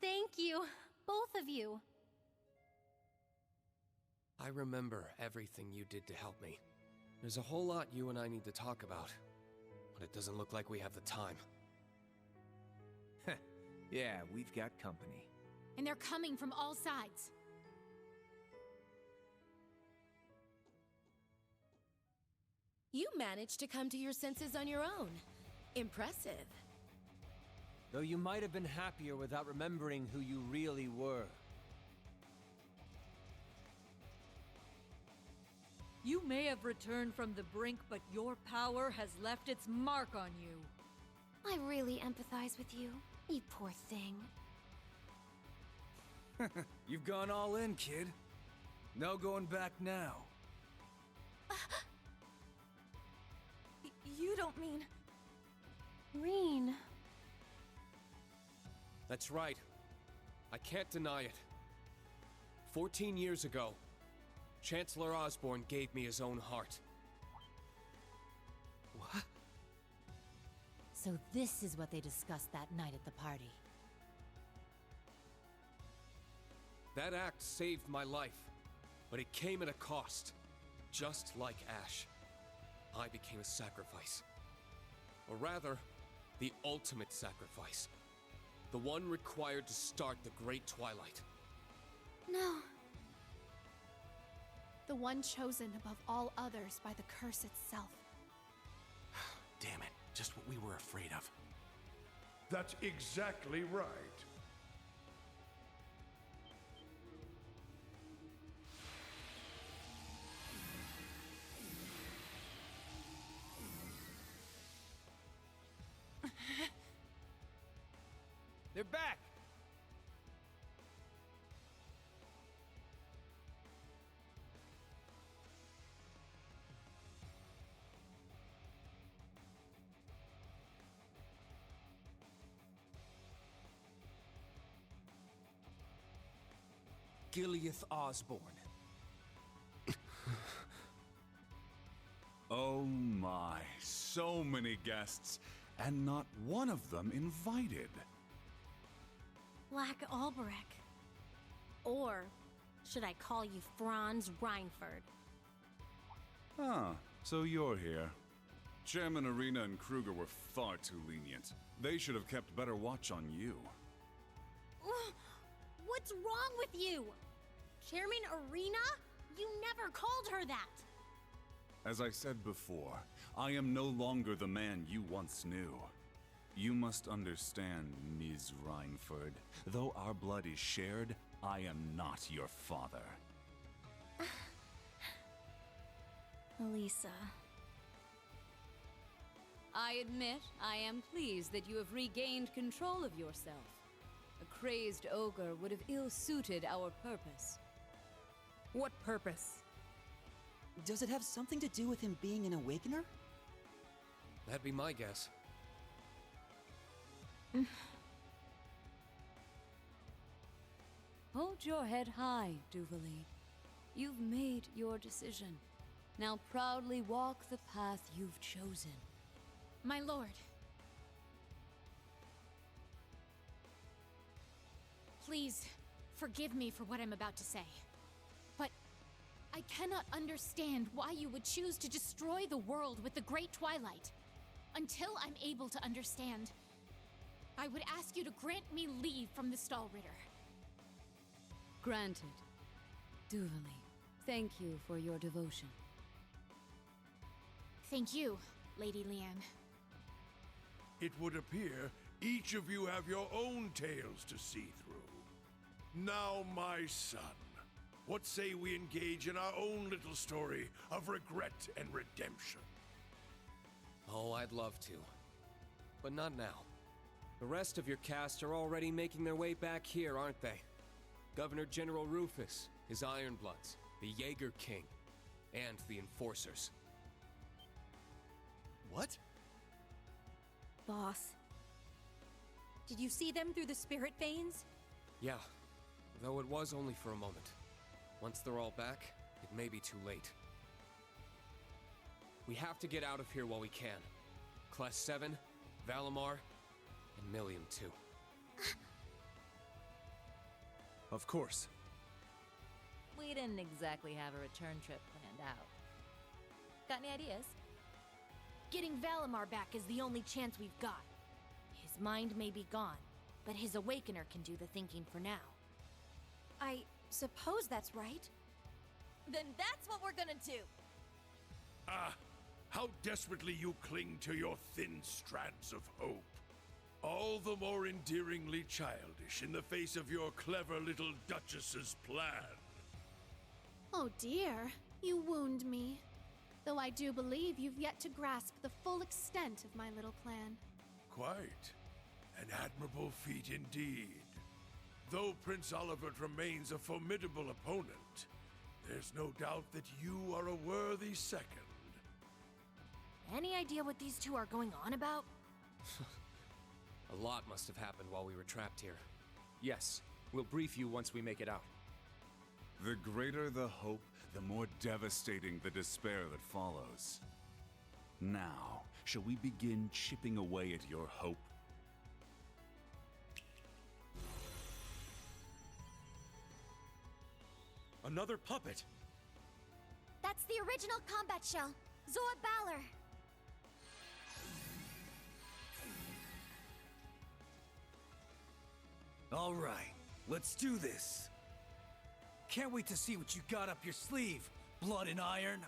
Thank you, both of you. I remember everything you did to help me. There's a whole lot you and I need to talk about, but it doesn't look like we have the time. Yeah, we've got company. And they're coming from all sides. You managed to come to your senses on your own. Impressive. Though you might have been happier without remembering who you really were. You may have returned from the brink, but your power has left its mark on you. I really empathize with you, you poor thing. You've gone all in, kid. No going back now. You don't mean... Reen. That's right. I can't deny it. 14 years ago, Chancellor Osborne gave me his own heart. What? So this is what they discussed that night at the party. That act saved my life, but it came at a cost. Just like Ash, I became a sacrifice. Or rather, the ultimate sacrifice. The one required to start the Great Twilight. No. The one chosen above all others by the curse itself. Damn it, just what we were afraid of. That's exactly right. They're back! Gileath Osborne. Oh my, so many guests, and not one of them invited. Black Albrecht. Or should I call you Franz Reinford? Ah, so you're here. Chairman Arena and Kruger were far too lenient. They should have kept better watch on you. What's wrong with you? Chairman Arena? You never called her that! As I said before, I am no longer the man you once knew. You must understand, Ms. Reinford. Though our blood is shared, I am not your father. Elisa. I admit I am pleased that you have regained control of yourself. A crazed ogre would have ill-suited our purpose. What purpose? Does it have something to do with him being an awakener? That'd be my guess. Hold your head high, Duvalie. You've made your decision. Now proudly walk the path you've chosen. My lord. Please, forgive me for what I'm about to say. But I cannot understand why you would choose to destroy the world with the Great Twilight. Until I'm able to understand, I would ask you to grant me leave from the Stallritter. Granted. Duvalie, thank you for your devotion. Thank you, Lady Leanne. It would appear each of you have your own tales to see through. Now, my son, what say we engage in our own little story of regret and redemption? Oh, I'd love to. But not now. The rest of your cast are already making their way back here, aren't they? Governor General Rufus, his Ironbloods, the Jaeger King, and the Enforcers. What? Boss. Did you see them through the spirit veins? Yeah, though it was only for a moment. Once they're all back, it may be too late. We have to get out of here while we can. Class 7, Valimar, and Millium too. Of course. We didn't exactly have a return trip planned out. Got any ideas? Getting Valimar back is the only chance we've got. His mind may be gone, but his Awakener can do the thinking for now. I suppose that's right. Then that's what we're gonna do. Ah, how desperately you cling to your thin strands of hope. All the more endearingly childish in the face of your clever little Duchess's plan. Oh dear, you wound me. Though I do believe you've yet to grasp the full extent of my little plan. Quite. An admirable feat indeed. Though Prince Olivert remains a formidable opponent, there's no doubt that you are a worthy second. Any idea what these two are going on about? A lot must have happened while we were trapped here. Yes, we'll brief you once we make it out. The greater the hope, the more devastating the despair that follows. Now, shall we begin chipping away at your hope? Another puppet! That's the original combat shell, Zoa Balor. All right, let's do this. Can't wait to see what you got up your sleeve, Blood and Iron.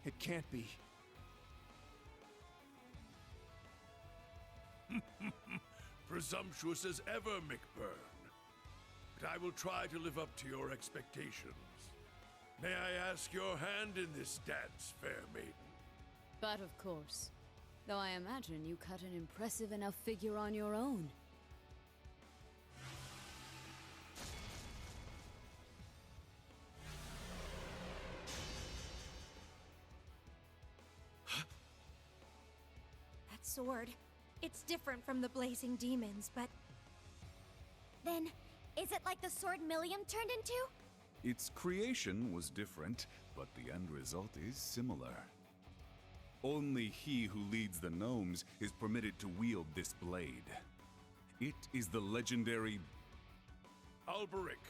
It can't be. Presumptuous as ever, McBurn. But I will try to live up to your expectations. May I ask your hand in this dance, fair maiden? But of course. Though I imagine you cut an impressive enough figure on your own. That sword, it's different from the blazing demons, but... Then, Is it like the sword Millium turned into? Its creation was different, but the end result is similar. Only he who leads the gnomes is permitted to wield this blade. It is the legendary... Alberic.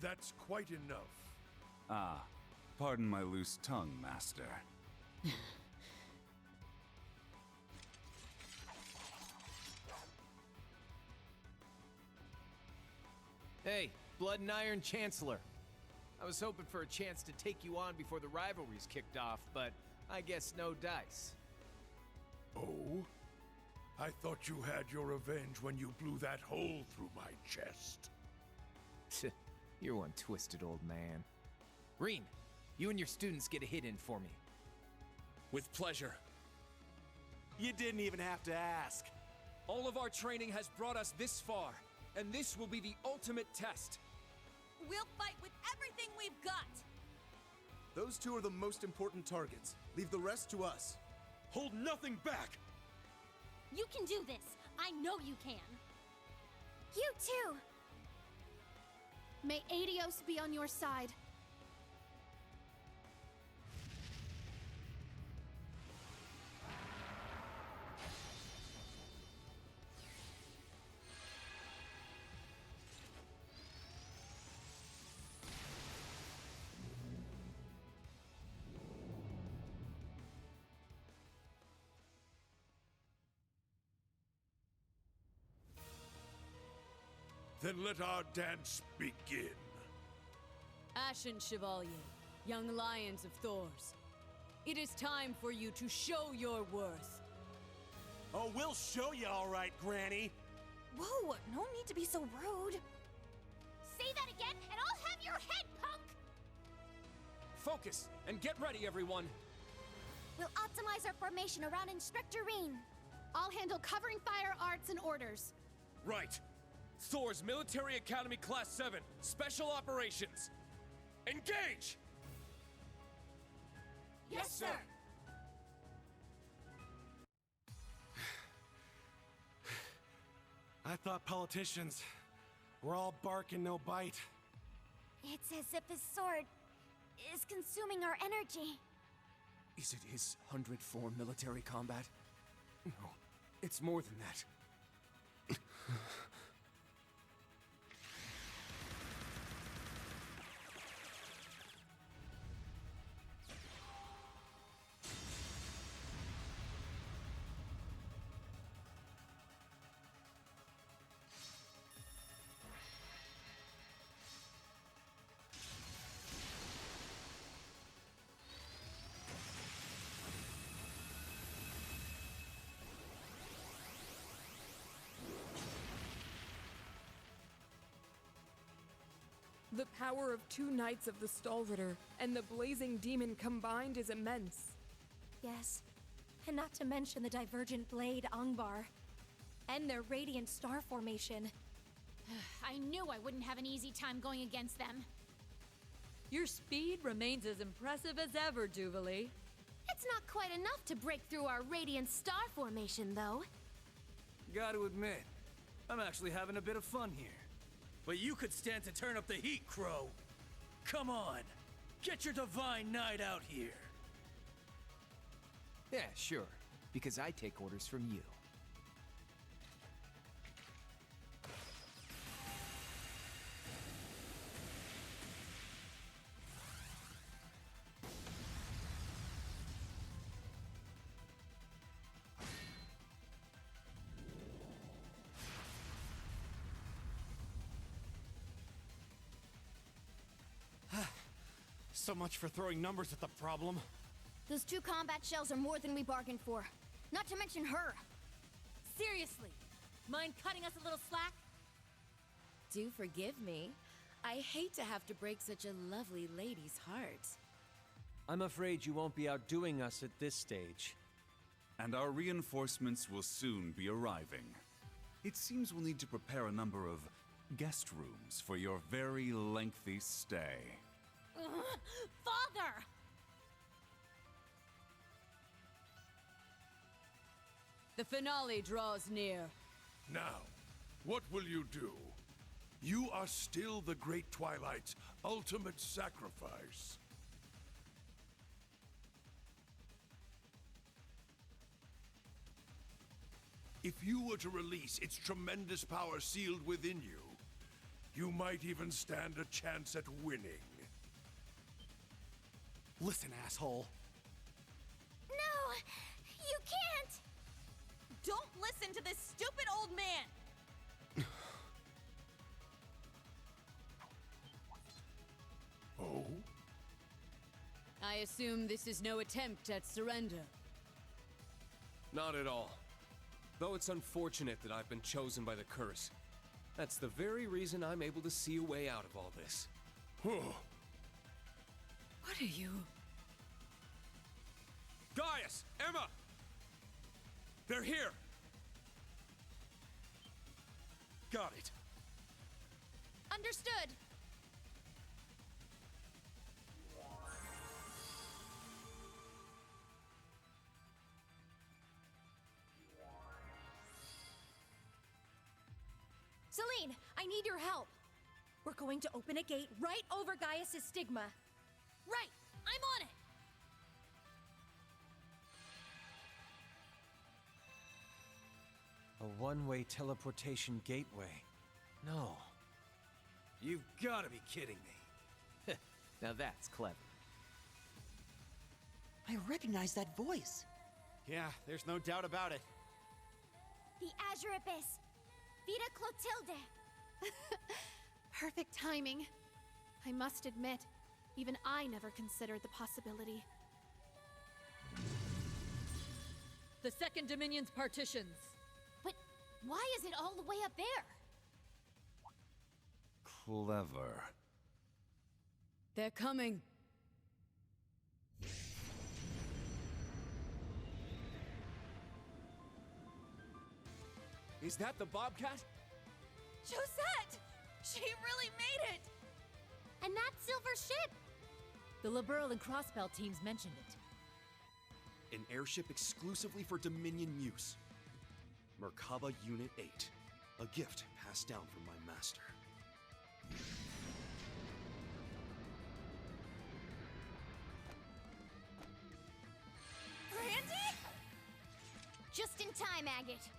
That's quite enough. Ah, pardon my loose tongue, Master. Hey, Blood and Iron Chancellor. I was hoping for a chance to take you on before the rivalries kicked off, but I guess no dice. Oh? I thought you had your revenge when you blew that hole through my chest. You're one twisted old man. Reen, you and your students get a hit in for me. With pleasure. You didn't even have to ask. All of our training has brought us this far, and this will be the ultimate test. We'll fight with everything we've got! Those two are the most important targets. Leave the rest to us. Hold nothing back! You can do this. I know you can. You too! May Adios be on your side. Then let our dance begin. Ashen Chevalier, young lions of Thors. It is time for you to show your worth. Oh, we'll show you all right, Granny. Whoa, no need to be so rude. Say that again, and I'll have your head, punk! Focus, and get ready, everyone. We'll optimize our formation around Instructor Reen. I'll handle covering fire, arts, and orders. Right. Thor's Military Academy Class 7, Special Operations. Engage! Yes, sir. I thought politicians were all bark and no bite. It's as if his sword is consuming our energy. Is it his 100th form military combat? No, it's more than that. The power of 2 Knights of the Stahlritter and the Blazing Demon combined is immense. Yes, and not to mention the Divergent Blade Angbar, and their Radiant Star Formation. I knew I wouldn't have an easy time going against them. Your speed remains as impressive as ever, Jubilee. It's not quite enough to break through our Radiant Star Formation, though. Gotta admit, I'm actually having a bit of fun here. But you could stand to turn up the heat, Crow. Come on, get your Divine Knight out here. Yeah, sure. Because I take orders from you. So much for throwing numbers at the problem. Those 2 combat shells are more than we bargained for. Not to mention her. Seriously, mind cutting us a little slack? Do forgive me. I hate to have to break such a lovely lady's heart. I'm afraid you won't be outdoing us at this stage. And our reinforcements will soon be arriving. It seems we'll need to prepare a number of guest rooms for your very lengthy stay. Father! The finale draws near. Now, what will you do? You are still the Great Twilight's ultimate sacrifice. If you were to release its tremendous power sealed within you, you might even stand a chance at winning. Listen, asshole. No! You can't! Don't listen to this stupid old man! Oh? I assume this is no attempt at surrender. Not at all. Though it's unfortunate that I've been chosen by the curse. That's the very reason I'm able to see a way out of all this. What are you? Gaius! Emma! They're here! Got it. Understood. Celine, I need your help. We're going to open a gate right over Gaius' stigma. Right, I'm on it. A one-way teleportation gateway. No. You've gotta be kidding me. Now that's clever. I recognize that voice. Yeah, there's no doubt about it. The Azure Abyss. Vita Clotilde. Perfect timing. I must admit, even I never considered the possibility. The Second Dominion's partitions. But why is it all the way up there? Clever. They're coming. Is that the Bobcat? Josette! She really made it! And that silver ship! The Liberl and Crossbell teams mentioned it. An airship exclusively for Dominion use. Merkaba Unit 8. A gift passed down from my master. Randy? Just in time, Agate.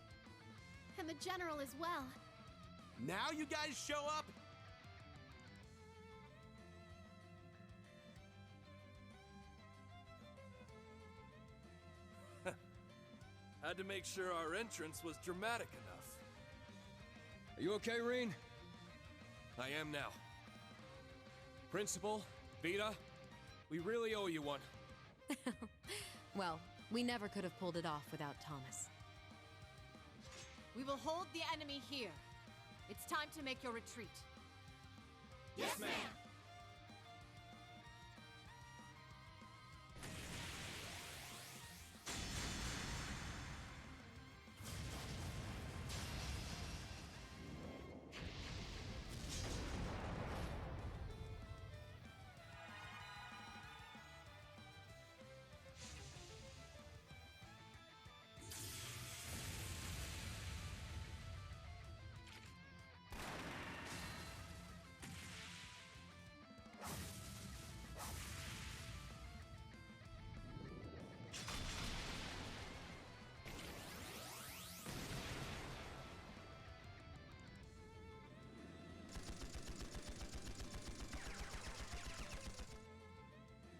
And the General as well. Now you guys show up? Had to make sure our entrance was dramatic enough. Are you okay, Reen? I am now. Principal, Vita, we really owe you one. Well, we never could have pulled it off without Thomas. We will hold the enemy here. It's time to make your retreat. Yes, ma'am.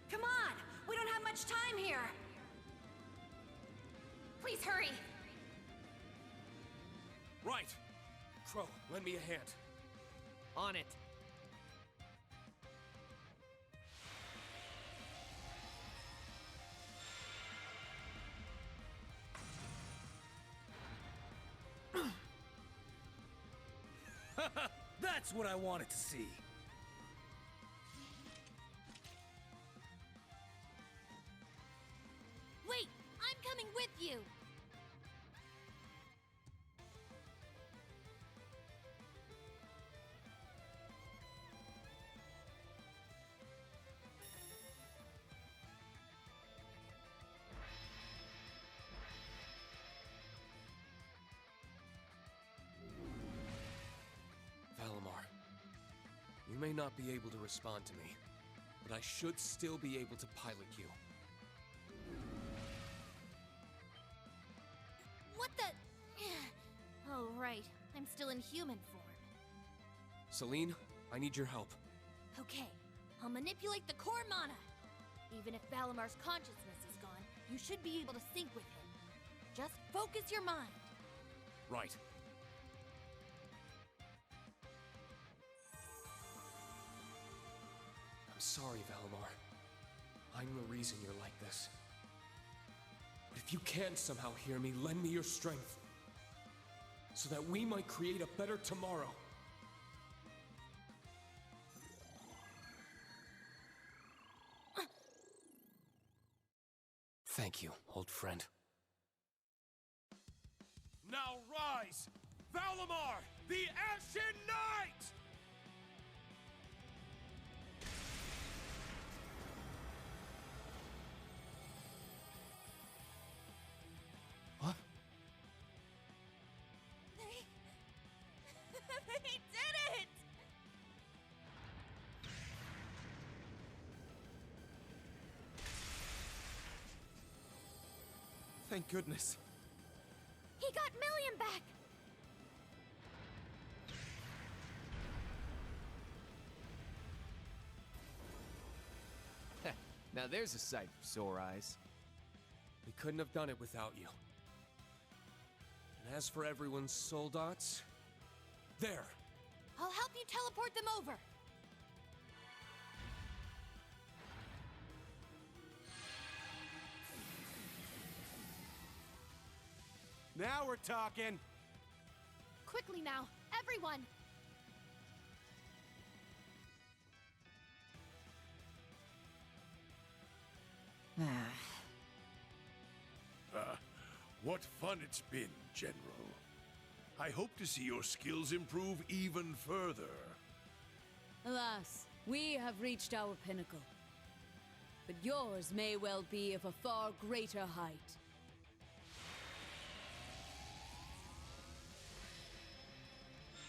Come on! We don't have much time here! Please hurry! Right! Crow, lend me a hand. On it. That's what I wanted to see. Wait! I'm coming with you! Valimar, may not be able to respond to me, but I should still be able to pilot you. What the? Oh, right. I'm still in human form. Celine, I need your help. Okay, I'll manipulate the core mana. Even if Valamar's consciousness is gone, you should be able to sync with him. Just focus your mind. Right. I'm sorry, Valimar. I'm the reason you're like this. But if you can somehow hear me, lend me your strength. So that we might create a better tomorrow. Thank you, old friend. Now rise! Valimar, the Ashen Knight! What? They did it! Thank goodness. He got Million back! Now there's a sight for sore eyes. We couldn't have done it without you. And as for everyone's soul dots, there! I'll help you teleport them over. Now we're talking! Quickly now, everyone! What fun it's been, General. I hope to see your skills improve even further. Alas, we have reached our pinnacle. But yours may well be of a far greater height.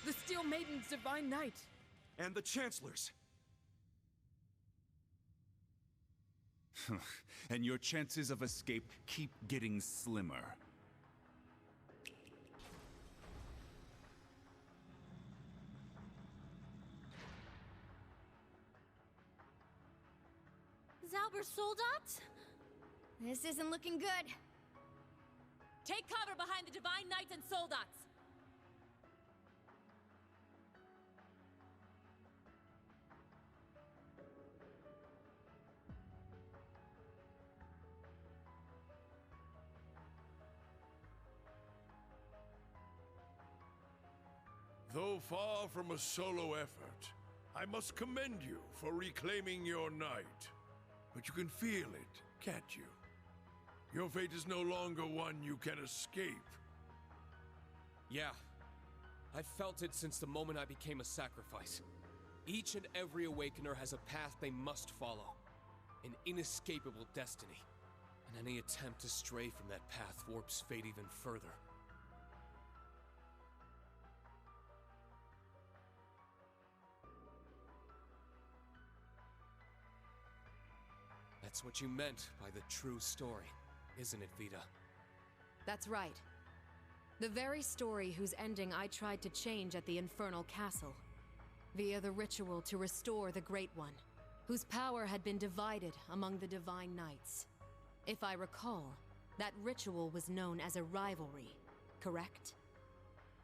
The Steel Maiden's Divine Knight! And the Chancellor's! And your chances of escape keep getting slimmer. Zalber Soldat? This isn't looking good. Take cover behind the Divine Knights and Soldats! Though far from a solo effort, I must commend you for reclaiming your knight. But you can feel it, can't you? Your fate is no longer one you can escape. Yeah. I've felt it since the moment I became a sacrifice. Each and every Awakener has a path they must follow. An inescapable destiny. And any attempt to stray from that path warps fate even further. That's what you meant by the true story, isn't it, Vita? That's right. The very story whose ending I tried to change at the Infernal Castle. Via the ritual to restore the Great One, whose power had been divided among the Divine Knights. If I recall, that ritual was known as a rivalry, correct?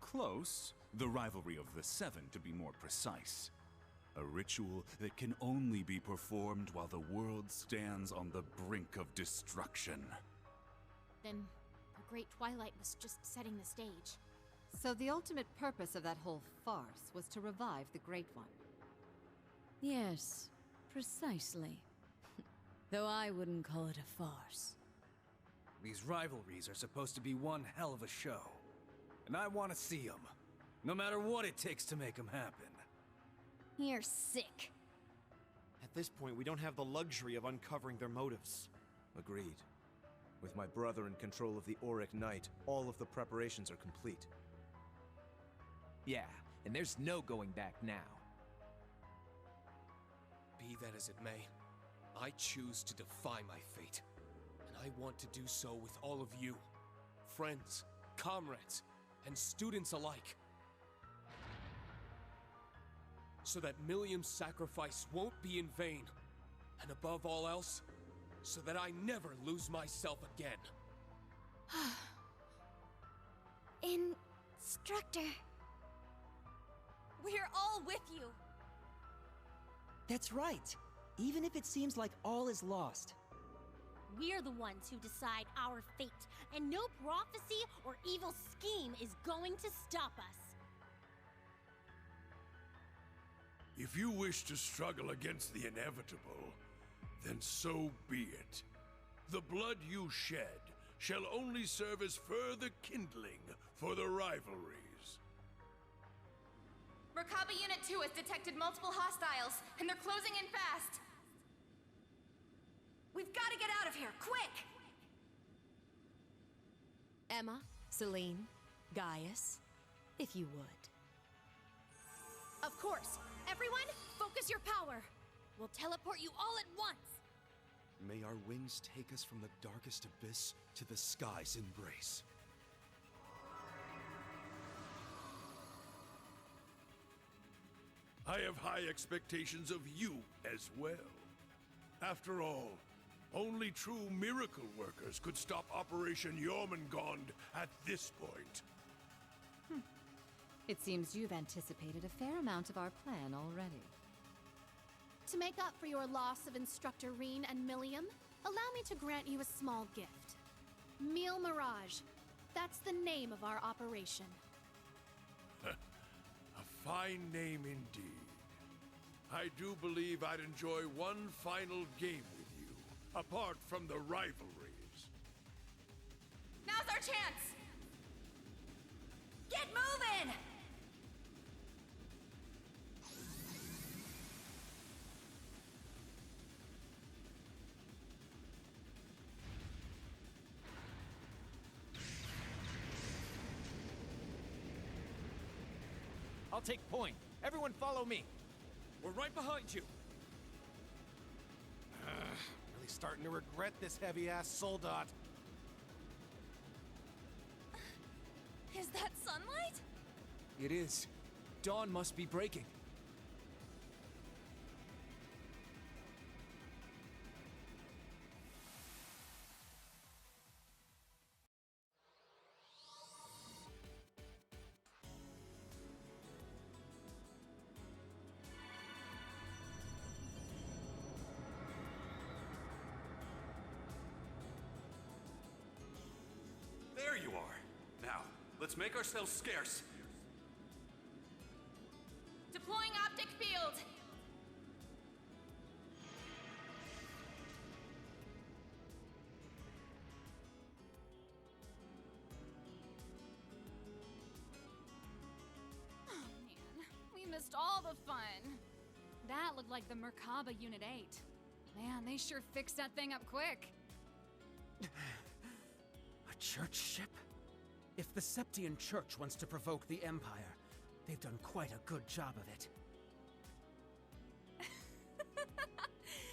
Close. The rivalry of the Seven, to be more precise. A ritual that can only be performed while the world stands on the brink of destruction. Then the Great Twilight was just setting the stage. So the ultimate purpose of that whole farce was to revive the Great One. Yes, precisely. Though I wouldn't call it a farce. These rivalries are supposed to be one hell of a show. And I want to see them. No matter what it takes to make them happen. You're sick. At this point, we don't have the luxury of uncovering their motives. Agreed. With my brother in control of the Auric Knight, all of the preparations are complete. Yeah, and there's no going back now. Be that as it may, I choose to defy my fate. And I want to do so with all of you. Friends, comrades, and students alike. So that Milliam's sacrifice won't be in vain. And above all else, so that I never lose myself again. Instructor. We're all with you. That's right. Even if it seems like all is lost. We're the ones who decide our fate, and no prophecy or evil scheme is going to stop us. If you wish to struggle against the inevitable, then so be it. The blood you shed shall only serve as further kindling for the rivalries. Merkaba Unit 2 has detected multiple hostiles, and they're closing in fast. We've got to get out of here, quick! Emma, Celine, Gaius, if you would. Of course. Everyone, focus your power. We'll teleport you all at once. May our wings take us from the darkest abyss to the sky's embrace. I have high expectations of you as well. After all, only true miracle workers could stop Operation Jormungand at this point. It seems you've anticipated a fair amount of our plan already. To make up for your loss of Instructor Reen and Milliam, allow me to grant you a small gift. Mille Mirage. That's the name of our operation. A fine name indeed. I do believe I'd enjoy one final game with you, apart from the rivalries. Now's our chance! Get moving! I'll take point. Everyone follow me. We're right behind you. Really starting to regret this heavy-ass soldat. Is that sunlight? It is. Dawn must be breaking. There you are. Now, let's make ourselves scarce. Deploying optic field! Oh man, we missed all the fun. That looked like the Merkaba Unit 8. Man, they sure fixed that thing up quick. A church ship? If the Septian Church wants to provoke the Empire, they've done quite a good job of it.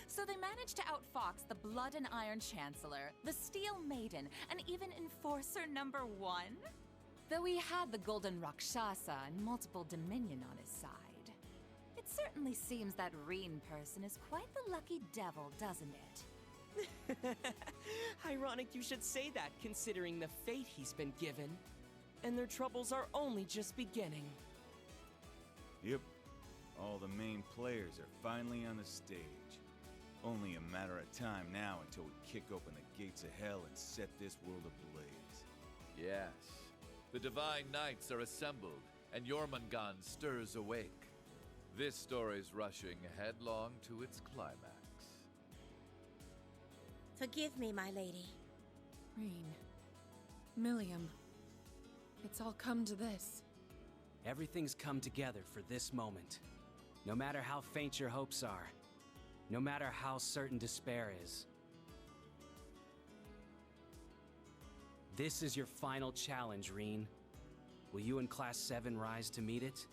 So they managed to outfox the Blood and Iron Chancellor, the Steel Maiden, and even Enforcer number 1? Though he had the Golden Rakshasa and multiple Dominion on his side. It certainly seems that Reen person is quite the lucky devil, doesn't it? Ironic you should say that, considering the fate he's been given. And their troubles are only just beginning. Yep. All the main players are finally on the stage. Only a matter of time now until we kick open the gates of hell and set this world ablaze. Yes. The Divine Knights are assembled, and Jormungand stirs awake. This story's rushing headlong to its climax. Forgive me, my lady. Reen. Milliam. It's all come to this. Everything's come together for this moment. No matter how faint your hopes are, no matter how certain despair is. This is your final challenge, Reen. Will you and Class 7 rise to meet it?